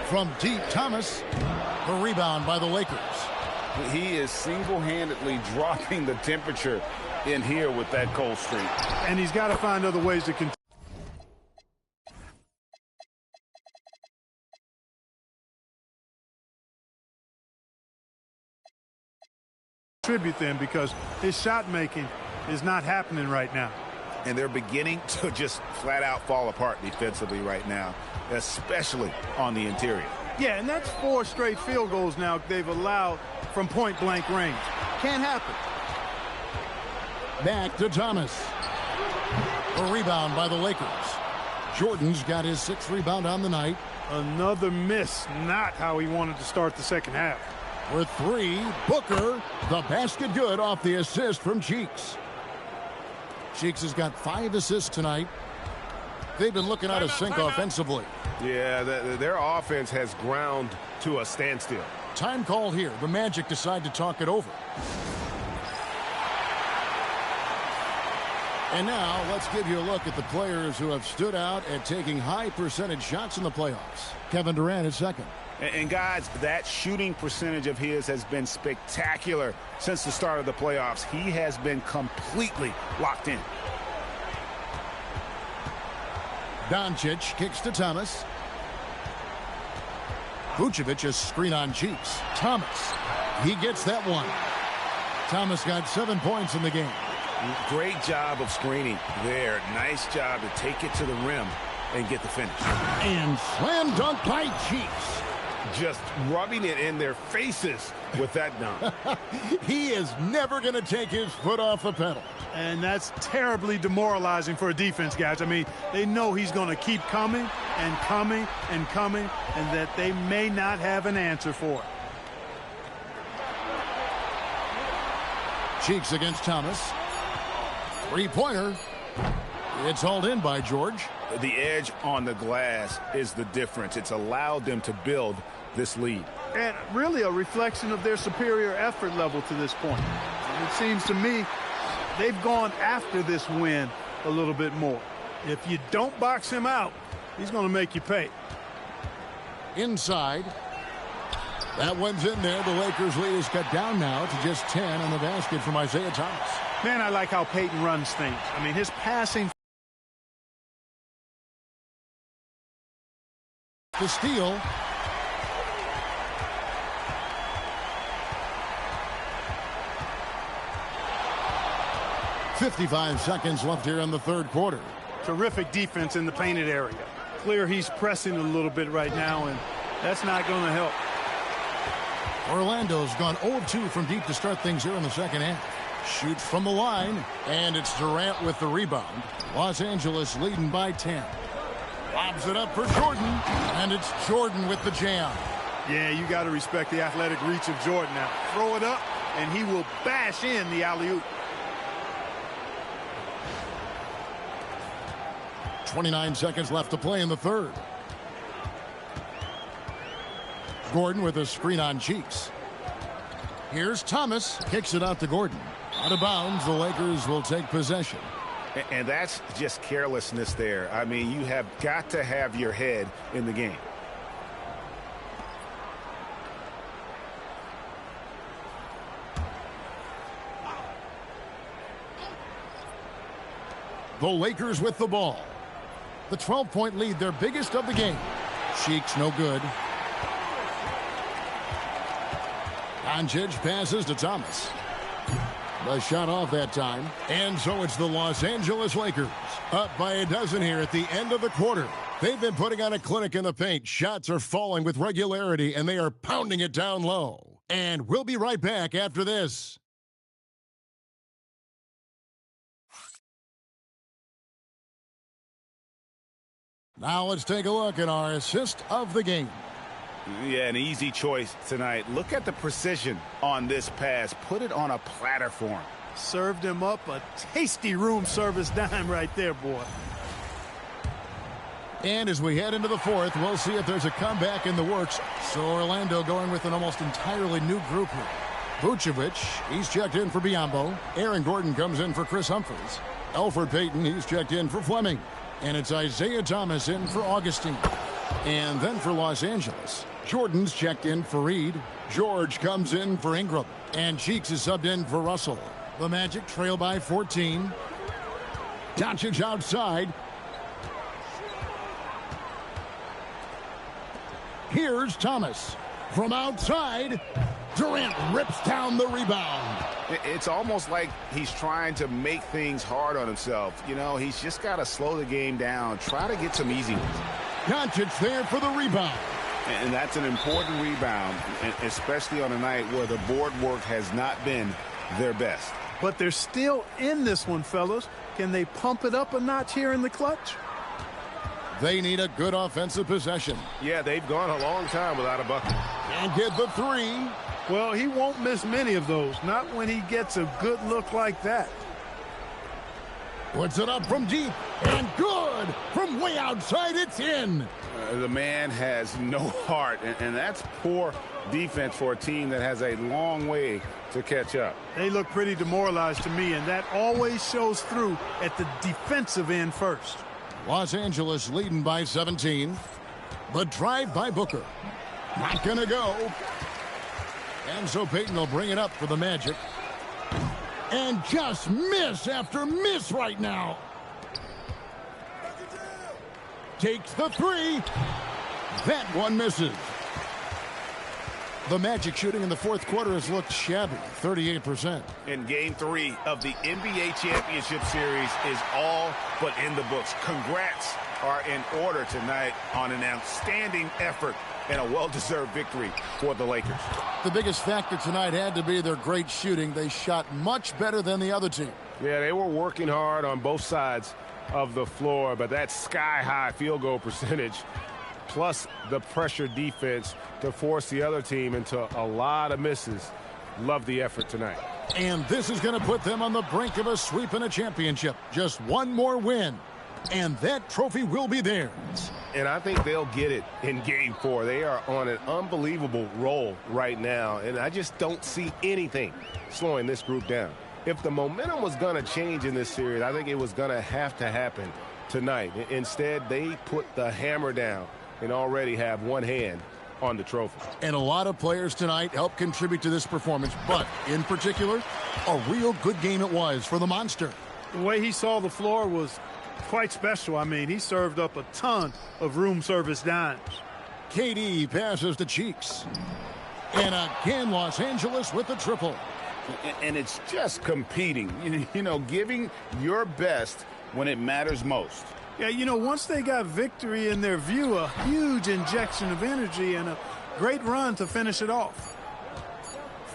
Speaker 1: From deep, Thomas. The rebound by the Lakers.
Speaker 3: He is single-handedly dropping the temperature in here with that cold streak.
Speaker 2: And he's got to find other ways to continue. Tribute them because his shot making is not happening right now.
Speaker 3: And they're beginning to just flat out fall apart defensively right now, especially on the interior.
Speaker 2: Yeah, and that's 4 straight field goals now they've allowed from point-blank range. Can't happen.
Speaker 1: Back to Thomas. A rebound by the Lakers. Jordan's got his 6th rebound on the night.
Speaker 2: Another miss, not how he wanted to start the second half.
Speaker 1: For 3, Booker, the basket good off the assist from Cheeks. Cheeks has got 5 assists tonight. They've been looking out of sync offensively.
Speaker 4: Yeah, their offense has ground to a standstill.
Speaker 1: Time call here. The Magic decide to talk it over. And now let's give you a look at the players who have stood out at taking high percentage shots in the playoffs. Kevin Durant is second.
Speaker 3: And guys, that shooting percentage of his has been spectacular since the start of the playoffs. He has been completely locked in.
Speaker 1: Doncic kicks to Thomas. Vucevic a screen on Cheeks. Thomas, he gets that one. Thomas got 7 points in the game.
Speaker 3: Great job of screening there. Nice job to take it to the rim and get the finish.
Speaker 1: And slam dunk by Cheeks.
Speaker 4: Just rubbing it in their faces with that dunk.
Speaker 1: He is never going to take his foot off the pedal.
Speaker 2: And that's terribly demoralizing for a defense, guys. I mean, they know he's going to keep coming and coming and coming, and that they may not have an answer for it.
Speaker 1: Cheeks against Thomas. 3-pointer. It's hauled in by George.
Speaker 3: The edge on the glass is the difference. It's allowed them to build this lead.
Speaker 2: And really a reflection of their superior effort level to this point. And it seems to me they've gone after this win a little bit more. If you don't box him out, he's going to make you pay.
Speaker 1: Inside. That one's in there. The Lakers' lead is cut down now to just 10 on the basket from Isaiah Thomas.
Speaker 2: Man, I like how Peyton runs things. I mean, his passing.
Speaker 1: The steal. .55 seconds left here in the third quarter.
Speaker 2: Terrific defense in the painted area. Clear he's pressing a little bit right now, and that's not going to help.
Speaker 1: Orlando's gone 0-2 from deep to start things here in the second half. Shoots from the line, and it's Durant with the rebound. Los Angeles leading by 10. Lobs it up for Jordan, and it's Jordan with the jam.
Speaker 2: Yeah, you got to respect the athletic reach of Jordan now. Throw it up, and he will bash in the alley-oop.
Speaker 1: 29 seconds left to play in the third. Gordon with a screen on Cheeks. Here's Thomas. Kicks it out to Gordon. Out of bounds, the Lakers will take possession.
Speaker 3: And that's just carelessness there. I mean, you have got to have your head in the game.
Speaker 1: The Lakers with the ball. The 12-point lead, their biggest of the game. Cheeks no good. Doncic passes to Thomas. The shot off that time. And so it's the Los Angeles Lakers. Up by a dozen here at the end of the quarter. They've been putting on a clinic in the paint. Shots are falling with regularity, and they are pounding it down low. And we'll be right back after this. Now let's take a look at our assist of the game.
Speaker 3: Yeah, an easy choice tonight. Look at the precision on this pass. Put it on a platter for him.
Speaker 2: Served him up a tasty room service dime right there, boy.
Speaker 1: And as we head into the fourth, we'll see if there's a comeback in the works. So Orlando going with an almost entirely new group here. Vucevic, he's checked in for Biyombo. Aaron Gordon comes in for Chris Humphries. Elfrid Payton, he's checked in for Fleming. And it's Isaiah Thomas in for Augustine. And then for Los Angeles, Jordan's checked in for Reed. George comes in for Ingram. And Cheeks is subbed in for Russell. The Magic trail by 14. Doncic outside. Here's Thomas. From outside, Durant rips down the rebound.
Speaker 4: It's almost like he's trying to make things hard on himself. You know, he's just got to slow the game down, try to get some easy ones.
Speaker 1: Doncic there for the rebound.
Speaker 3: And that's an important rebound, especially on a night where the board work has not been their best.
Speaker 2: But they're still in this one, fellas. Can they pump it up a notch here in the clutch?
Speaker 1: They need a good offensive possession.
Speaker 4: Yeah, they've gone a long time without a bucket.
Speaker 1: And get the three.
Speaker 2: Well, he won't miss many of those, not when he gets a good look like that.
Speaker 1: Puts it up from deep, and good! From way outside, it's in!
Speaker 3: The man has no heart, and that's poor defense for a team that has a long way to catch up.
Speaker 2: They look pretty demoralized to me, and that always shows through at the defensive end first.
Speaker 1: Los Angeles leading by 17. The drive by Booker. Not gonna go. And so Payton will bring it up for the Magic. And just miss after miss right now. Takes the three. That one misses. The Magic shooting in the fourth quarter has looked shabby, 38%.
Speaker 3: In Game 3 of the NBA Championship Series is all but in the books. Congrats are in order tonight on an outstanding effort and a well-deserved victory for the Lakers.
Speaker 1: The biggest factor tonight had to be their great shooting. They shot much better than the other team.
Speaker 4: Yeah, they were working hard on both sides of the floor, but that sky-high field goal percentage plus the pressure defense to force the other team into a lot of misses. Love the effort tonight.
Speaker 1: And this is going to put them on the brink of a sweep in a championship. Just one more win, and that trophy will be theirs.
Speaker 4: And I think they'll get it in Game 4. They are on an unbelievable roll right now, and I just don't see anything slowing this group down. If the momentum was going to change in this series, I think it was going to have to happen tonight. Instead, they put the hammer down and already have one hand on the trophy.
Speaker 1: And a lot of players tonight helped contribute to this performance, but in particular, a real good game it was for the Monster.
Speaker 2: The way he saw the floor was quite special. I mean, he served up a ton of room service dimes.
Speaker 1: KD passes to Cheeks. And again, Los Angeles with the triple.
Speaker 3: And it's just competing, you know, giving your best when it matters most.
Speaker 2: Yeah, you know, once they got victory in their view, a huge injection of energy and a great run to finish it off.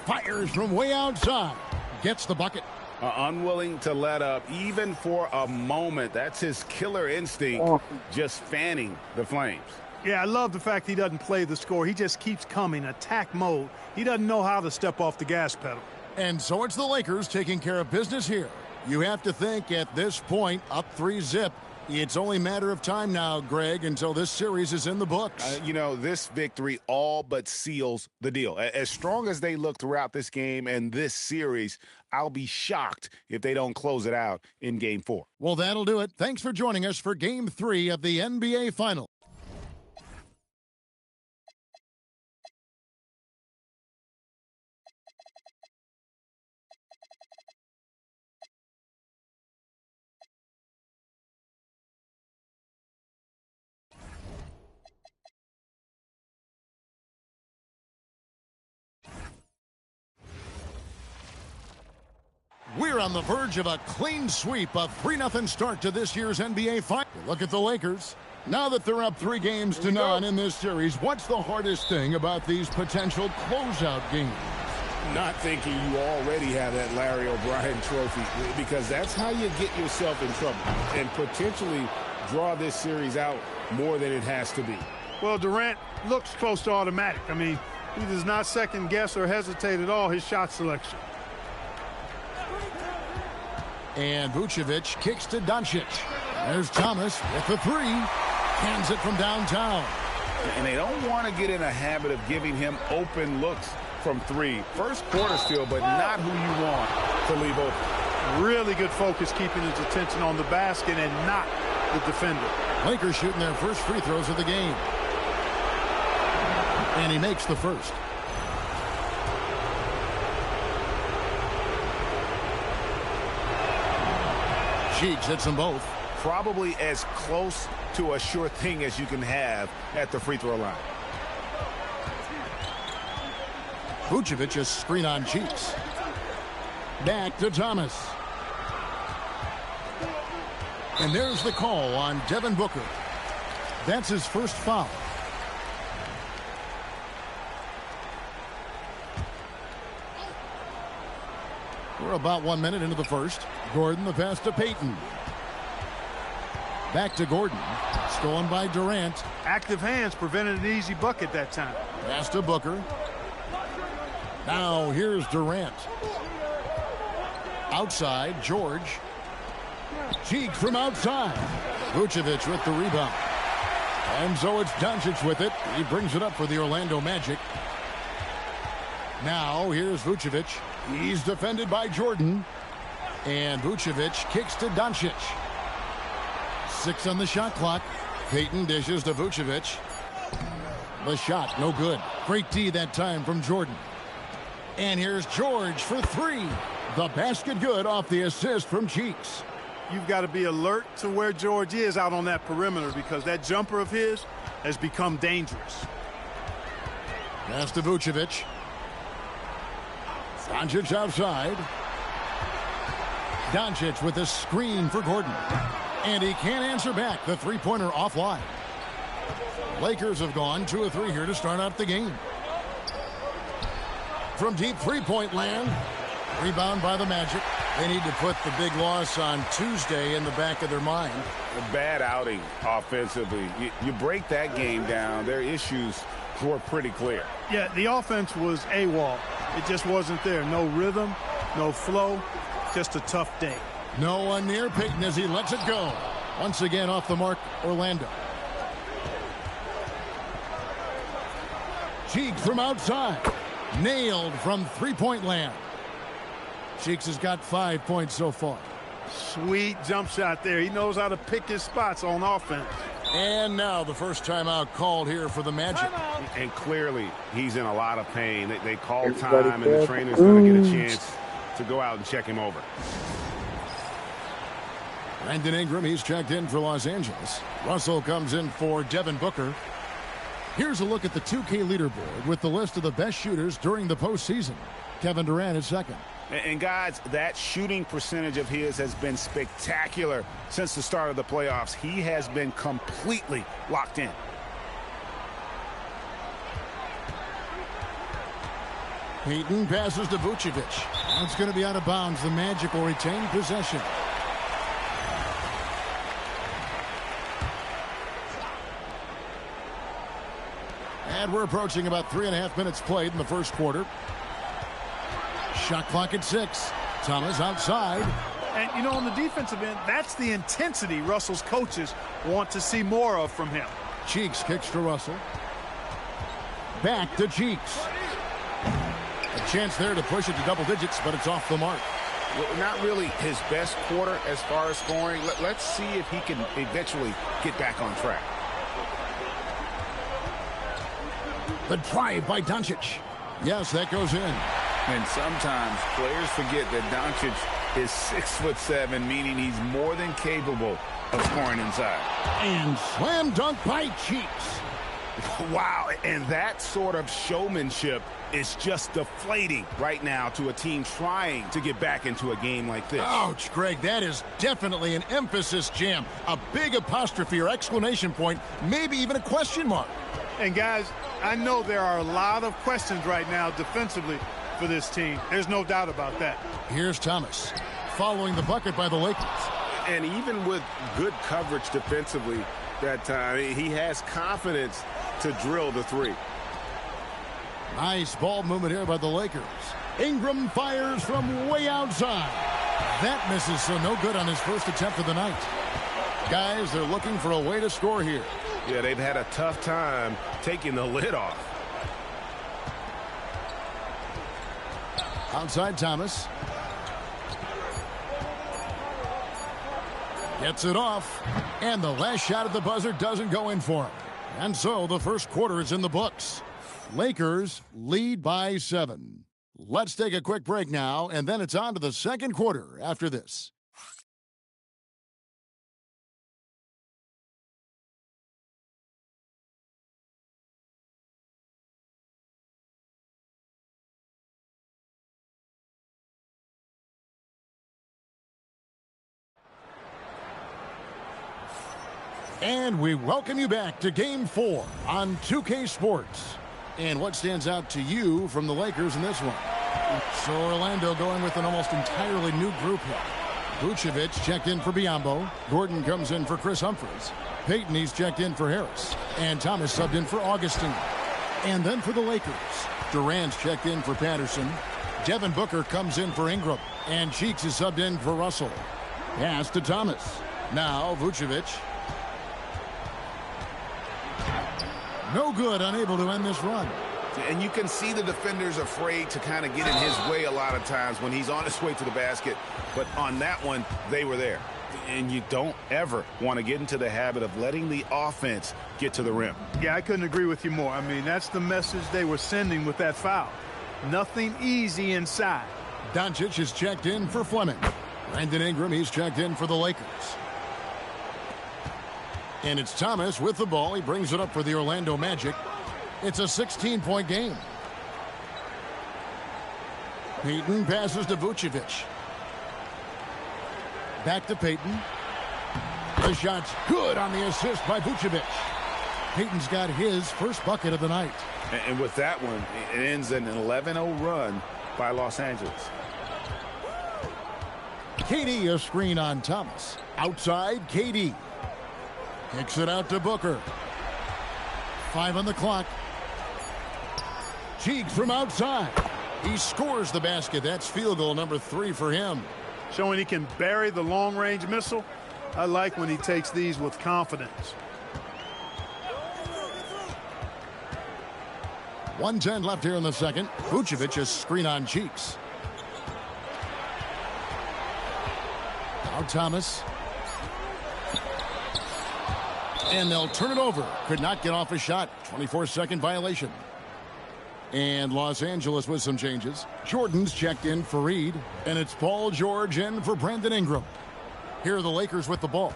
Speaker 1: Fires from way outside. Gets the bucket.
Speaker 3: Unwilling to let up even for a moment. That's his killer instinct, just fanning the flames.
Speaker 2: Yeah, I love the fact he doesn't play the score. He just keeps coming, attack mode. He doesn't know how to step off the gas pedal.
Speaker 1: And so it's the Lakers taking care of business here. You have to think at this point, up 3-zip. It's only a matter of time now, Greg, until this series is in the books.
Speaker 3: You know, this victory all but seals the deal. As strong as they look throughout this game and this series, I'll be shocked if they don't close it out in Game 4.
Speaker 1: Well, that'll do it. Thanks for joining us for Game 3 of the NBA Finals. We're on the verge of a clean sweep, a 3-0 start to this year's NBA Finals. Look at the Lakers. Now that they're up 3 games to none in this series, what's the hardest thing about these potential closeout games?
Speaker 3: Not thinking you already have that Larry O'Brien trophy, because that's how you get yourself in trouble and potentially draw this series out more than it has to be.
Speaker 2: Well, Durant looks close to automatic. I mean, he does not second guess or hesitate at all his shot selection.
Speaker 1: And Vucevic kicks to Doncic. There's Thomas with the three. Cans it from downtown.
Speaker 3: And they don't want to get in a habit of giving him open looks from 3. First quarter still, but not who you want to leave open.
Speaker 2: Really good focus keeping his attention on the basket and not the defender.
Speaker 1: Lakers shooting their first free throws of the game. And he makes the first. Cheeks hits them both.
Speaker 3: Probably as close to a sure thing as you can have at the free throw line.
Speaker 1: Vucevic a screen on Cheeks. Back to Thomas. And there's the call on Devin Booker. That's his first foul. We're about 1 minute into the first. Gordon, the pass to Payton. Back to Gordon. Stolen by Durant.
Speaker 2: Active hands prevented an easy bucket that time.
Speaker 1: Pass to Booker. Now here's Durant. Outside, George. Cheeks from outside. Vucevic with the rebound. And so it's Doncic with it. He brings it up for the Orlando Magic. Now here's Vucevic. He's defended by Jordan. And Vucevic kicks to Doncic. 6 on the shot clock. Payton dishes to Vucevic. The shot, no good. Great D that time from Jordan. And here's George for 3. The basket good off the assist from Cheeks.
Speaker 2: You've got to be alert to where George is out on that perimeter because that jumper of his has become dangerous.
Speaker 1: Pass to Vucevic. Doncic outside. Doncic with a screen for Gordon. And he can't answer back. The three-pointer offline. Lakers have gone 2 of 3 here to start out the game. From deep three-point land. Rebound by the Magic. They need to put the big loss on Tuesday in the back of their mind.
Speaker 3: A bad outing offensively. You break that game down, their issues were pretty clear.
Speaker 2: Yeah, the offense was AWOL. It just wasn't there. No rhythm, no flow, just a tough day.
Speaker 1: No one near Payton as he lets it go. Once again off the mark, Orlando. Cheeks from outside. Nailed from three-point land. Cheeks has got 5 points so far.
Speaker 2: Sweet jump shot there. He knows how to pick his spots on offense.
Speaker 1: And now the first timeout called here for the Magic.
Speaker 4: And clearly he's in a lot of pain. They call time, and the trainer's going to get a chance to go out and check him over.
Speaker 1: Brandon Ingram, he's checked in for Los Angeles. Russell comes in for Devin Booker. Here's a look at the 2K leaderboard with the list of the best shooters during the postseason. Kevin Durant is second.
Speaker 3: And guys, that shooting percentage of his has been spectacular since the start of the playoffs. He has been completely locked in.
Speaker 1: Payton passes to Vucevic. It's going to be out of bounds. The Magic will retain possession. And we're approaching about 3.5 minutes played in the first quarter. Shot clock at 6. Thomas outside.
Speaker 2: And, you know, on the defensive end, that's the intensity Russell's coaches want to see more of from him.
Speaker 1: Cheeks kicks to Russell. Back to Cheeks. A chance there to push it to double digits, but it's off the mark.
Speaker 3: Well, not really his best quarter as far as scoring. Let's see if he can eventually get back on track.
Speaker 1: The drive by Doncic. Yes, that goes in.
Speaker 3: And sometimes players forget that Doncic is 6'7", meaning he's more than capable of scoring inside.
Speaker 1: And slam dunk by Cheeks.
Speaker 3: Wow, and that sort of showmanship is just deflating right now to a team trying to get back into a game like this.
Speaker 1: Ouch, Greg, that is definitely an emphasis jam. A big apostrophe or exclamation point, maybe even a question mark.
Speaker 2: And guys, I know there are a lot of questions right now defensively for this team. There's no doubt about that.
Speaker 1: Here's Thomas following the bucket by the Lakers.
Speaker 4: And even with good coverage defensively that time, he has confidence to drill the three.
Speaker 1: Nice ball movement here by the Lakers. Ingram fires from way outside. That misses, so no good on his first attempt of the night. Guys, they're looking for a way to score here.
Speaker 4: Yeah, they've had a tough time taking the lid off.
Speaker 1: Outside Thomas. Gets it off. And the last shot at the buzzer doesn't go in for him. And so the first quarter is in the books. Lakers lead by 7. Let's take a quick break now, and then it's on to the second quarter after this. And we welcome you back to Game 4 on 2K Sports. And what stands out to you from the Lakers in this one? So Orlando going with an almost entirely new group here. Vucevic checked in for Biyombo. Gordon comes in for Chris Humphries. Payton, he's checked in for Harris. And Thomas subbed in for Augustine. And then for the Lakers, Durant's checked in for Patterson. Devin Booker comes in for Ingram. And Cheeks is subbed in for Russell. Pass to Thomas. Now Vucevic. No good, unable to end this run.
Speaker 3: And you can see the defenders afraid to kind of get in his way a lot of times when he's on his way to the basket. But on that one, they were there. And you don't ever want to get into the habit of letting the offense get to the rim.
Speaker 2: Yeah, I couldn't agree with you more. I mean, that's the message they were sending with that foul. Nothing easy inside.
Speaker 1: Doncic is checked in for Fleming. Brandon Ingram, he's checked in for the Lakers. And it's Thomas with the ball. He brings it up for the Orlando Magic. It's a 16-point game. Payton passes to Vucevic. Back to Payton. The shot's good on the assist by Vucevic. Payton's got his first bucket of the night.
Speaker 3: And with that one, it ends an 11-0 run by Los Angeles.
Speaker 1: KD, a screen on Thomas. Outside, KD. Kicks it out to Booker. 5 on the clock. Cheeks from outside. He scores the basket. That's field goal number 3 for him.
Speaker 2: Showing he can bury the long-range missile. I like when he takes these with confidence.
Speaker 1: 1:10 left here in the second. Vucevic, a screen on Cheeks. Now Thomas. And they'll turn it over. Could not get off a shot. 24-second violation. And Los Angeles with some changes. Jordan's checked in for Reed. And it's Paul George in for Brandon Ingram. Here are the Lakers with the ball.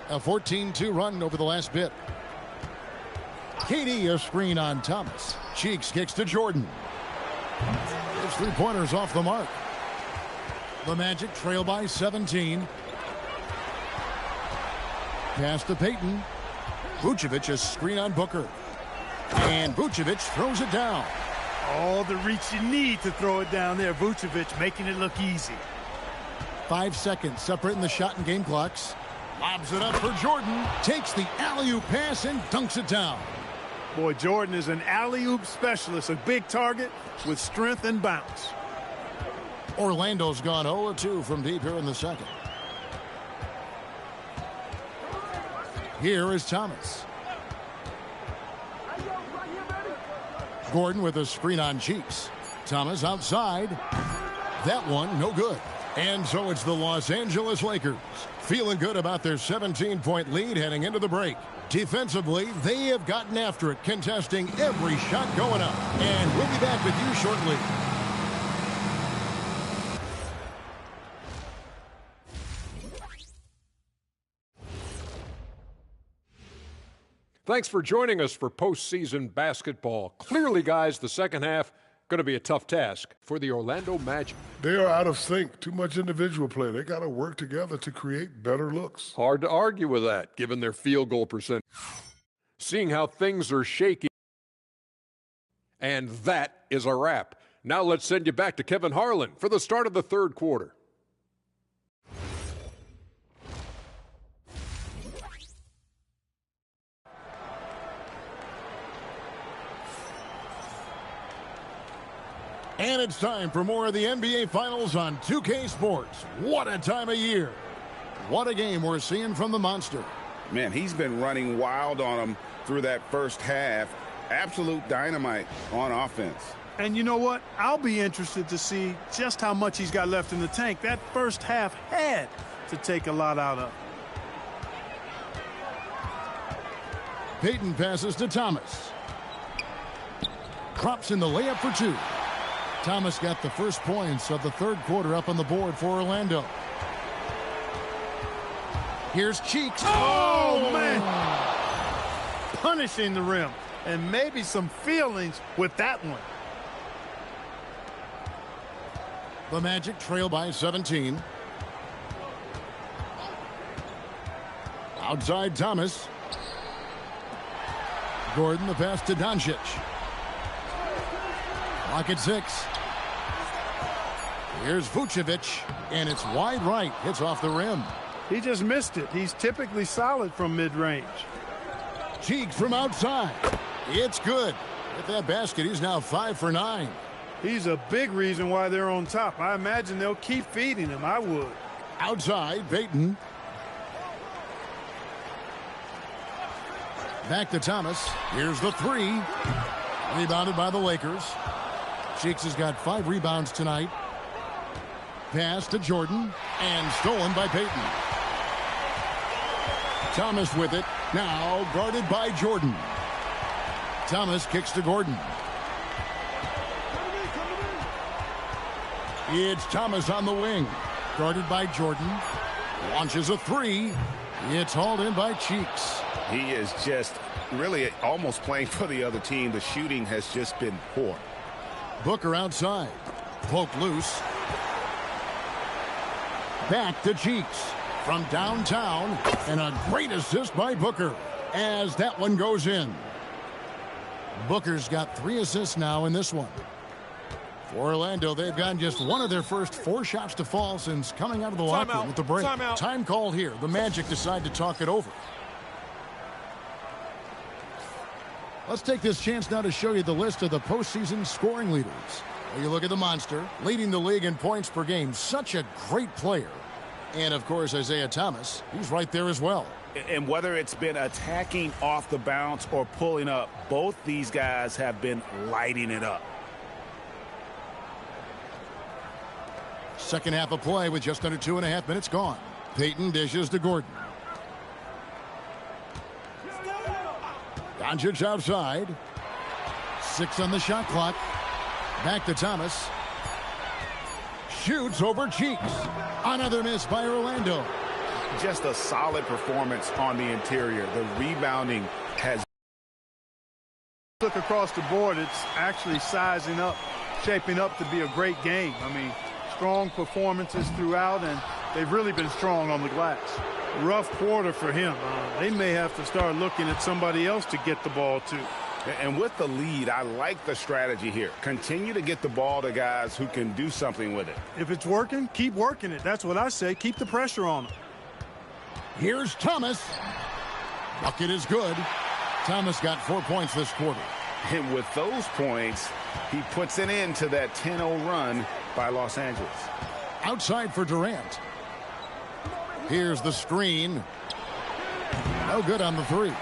Speaker 1: A 14-2 run over the last bit. KD, a screen on Thomas. Cheeks kicks to Jordan. His three-pointers off the mark. The Magic trail by 17. Pass to Payton. Vucevic, a screen on Booker. And Vucevic throws it down.
Speaker 2: All the reach you need to throw it down there. Vucevic making it look easy.
Speaker 1: 5 seconds separating the shot and game clocks. Lobs it up for Jordan. Takes the alley-oop pass and dunks it down.
Speaker 2: Boy, Jordan is an alley-oop specialist. A big target with strength and bounce.
Speaker 1: Orlando's gone 0-2 from deep here in the second. Here is Thomas. Gordon with a screen on Cheeks. Thomas outside. That one, no good. And so it's the Los Angeles Lakers feeling good about their 17-point lead heading into the break. Defensively, they have gotten after it, contesting every shot going up. And we'll be back with you shortly.
Speaker 6: Thanks for joining us for postseason basketball. Clearly, guys, the second half going to be a tough task for the Orlando Magic.
Speaker 8: They are out of sync. Too much individual play. They got to work together to create better looks.
Speaker 6: Hard to argue with that, given their field goal percentage. Seeing how things are shaky. And that is a wrap. Now let's send you back to Kevin Harlan for the start of the third quarter.
Speaker 1: And it's time for more of the NBA Finals on 2K Sports. What a time of year. What a game we're seeing from the monster.
Speaker 3: Man, he's been running wild on them through that first half. Absolute dynamite on offense.
Speaker 2: And you know what? I'll be interested to see just how much he's got left in the tank. That first half had to take a lot out of.
Speaker 1: Payton passes to Thomas. Drops in the layup for 2. Thomas got the first points of the third quarter up on the board for Orlando. Here's Cheeks.
Speaker 2: Oh, man. Punishing the rim. And maybe some feelings with that one.
Speaker 1: The Magic trail by 17. Outside Thomas. Gordon, the pass to Doncic. Clock at 6. Here's Vucevic, and it's wide right. Hits off the rim.
Speaker 2: He just missed it. He's typically solid from mid-range.
Speaker 1: Cheeks from outside. It's good. With that basket, he's now 5 for 9.
Speaker 2: He's a big reason why they're on top. I imagine they'll keep feeding him. I would.
Speaker 1: Outside, Payton. Back to Thomas. Here's the 3. Rebounded by the Lakers. Cheeks has got 5 rebounds tonight. Pass to Jordan. And stolen by Payton. Thomas with it. Now guarded by Jordan. Thomas kicks to Gordon. It's Thomas on the wing. Guarded by Jordan. Launches a 3. It's hauled in by Cheeks.
Speaker 3: He is just really almost playing for the other team. The shooting has just been poor.
Speaker 1: Booker outside. Poked loose. Back to Cheeks. From downtown. And a great assist by Booker. As that one goes in. Booker's got 3 assists now in this one. For Orlando, they've gotten just one of their first 4 shots to fall since coming out of the locker room with the break. Time called here. The Magic decide to talk it over. Let's take this chance now to show you the list of the postseason scoring leaders. Well, you look at the monster, leading the league in points per game. Such a great player. And, of course, Isaiah Thomas. He's right there as well.
Speaker 3: And whether it's been attacking off the bounce or pulling up, both these guys have been lighting it up.
Speaker 1: Second half of play with just under 2.5 minutes gone. Payton dishes to Gordon. Doncic outside. 6 on the shot clock. Back to Thomas. Shoots over Cheeks. Another miss by Orlando.
Speaker 3: Just a solid performance on the interior. The rebounding has...
Speaker 2: Look across the board, it's actually sizing up, shaping up to be a great game. I mean, strong performances throughout, and they've really been strong on the glass. Rough quarter for him. They may have to start looking at somebody else to get the ball to.
Speaker 3: And with the lead, I like the strategy here. Continue to get the ball to guys who can do something with it.
Speaker 2: If it's working, keep working it. That's what I say. Keep the pressure on them.
Speaker 1: Here's Thomas. Bucket is good. Thomas got 4 points this quarter.
Speaker 3: And with those points, he puts an end to that 10-0 run by Los Angeles.
Speaker 1: Outside for Durant. Here's the screen. No good on the 3.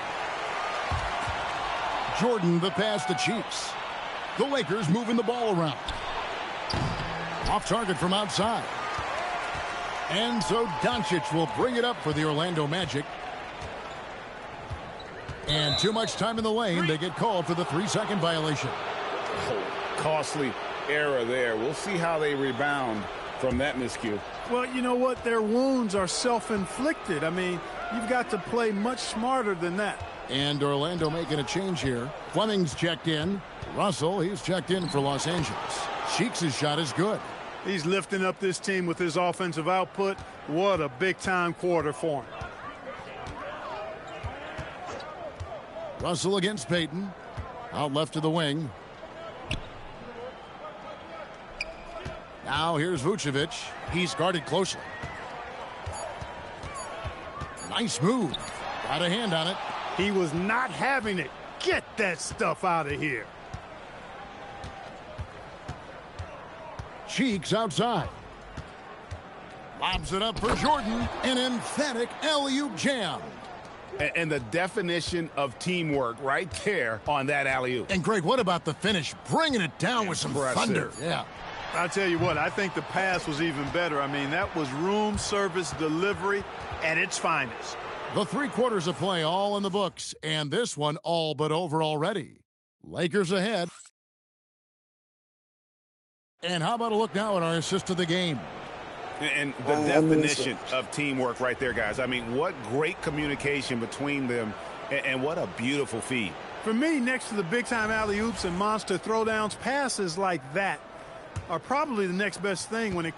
Speaker 1: Jordan, the pass to Cheeks. The Lakers moving the ball around. Off target from outside. And so Doncic will bring it up for the Orlando Magic. And too much time in the lane. They get called for the 3-second violation.
Speaker 3: Oh, costly error there. We'll see how they rebound from that miscue.
Speaker 2: Well, you know what? Their wounds are self-inflicted. I mean, you've got to play much smarter than that.
Speaker 1: And Orlando making a change here. Fleming's checked in. Russell, he's checked in for Los Angeles. Cheeks' shot is good.
Speaker 2: He's lifting up this team with his offensive output. What a big-time quarter for him.
Speaker 1: Russell against Payton. Out left to the wing. Now here's Vucevic. He's guarded closely. Nice move. Got a hand on it.
Speaker 2: He was not having it. Get that stuff out of here.
Speaker 1: Cheeks outside. Lobs it up for Jordan. An emphatic alley-oop jam.
Speaker 3: And the definition of teamwork right there on that alley-oop.
Speaker 1: And Greg, what about the finish? Bringing it down with some thunder. Yeah.
Speaker 2: I'll tell you what, I think the pass was even better. I mean, that was room service delivery at its finest.
Speaker 1: The 3 quarters of play all in the books, and this one all but over already. Lakers ahead. And how about a look now at our assist of the game?
Speaker 3: And the definition of teamwork right there, guys. I mean, what great communication between them, and what a beautiful feed.
Speaker 2: For me, next to the big-time alley-oops and monster throwdowns, passes like that are probably the next best thing when it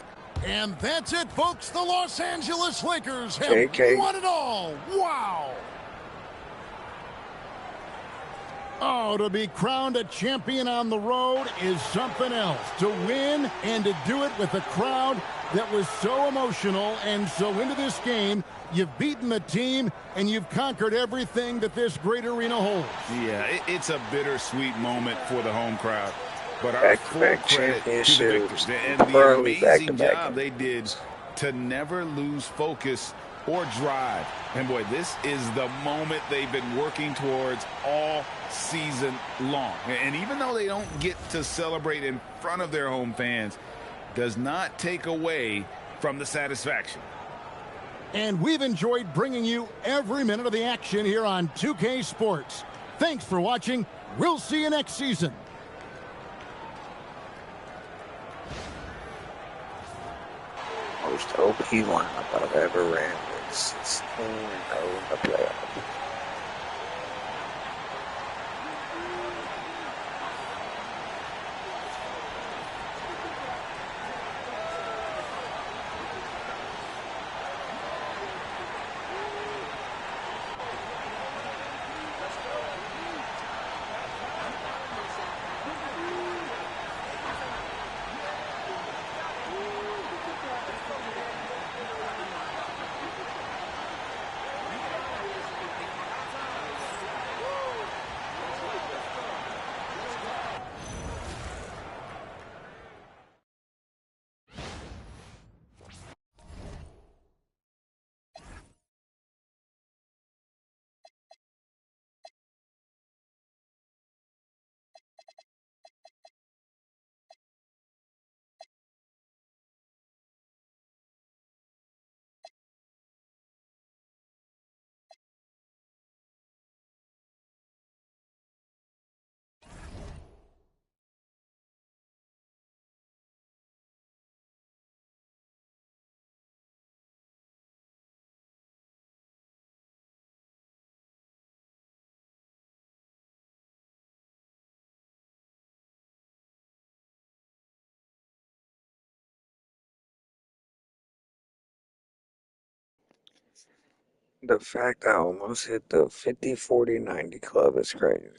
Speaker 1: And that's it, folks. The Los Angeles Lakers have
Speaker 5: JK.
Speaker 1: won it all. Wow. Oh, to be crowned a champion on the road is something else. To win and to do it with a crowd that was so emotional and so into this game, you've beaten the team and you've conquered everything that this great arena holds.
Speaker 3: Yeah, it's a bittersweet moment for the home crowd. But our full
Speaker 5: Back-to-back
Speaker 3: credit to the
Speaker 5: championships.
Speaker 3: victors and the
Speaker 5: Early
Speaker 3: amazing
Speaker 5: back-to-back.
Speaker 3: job they did to never lose focus or drive. And boy, this is the moment they've been working towards all season long. And even though they don't get to celebrate in front of their home fans, does not take away from the satisfaction.
Speaker 1: And we've enjoyed bringing you every minute of the action here on 2K Sports. Thanks for watching. We'll see you next season.
Speaker 5: Most OP lineup I've ever ran with 16-0 in the playoffs. The fact I almost hit the 50-40-90 club is crazy.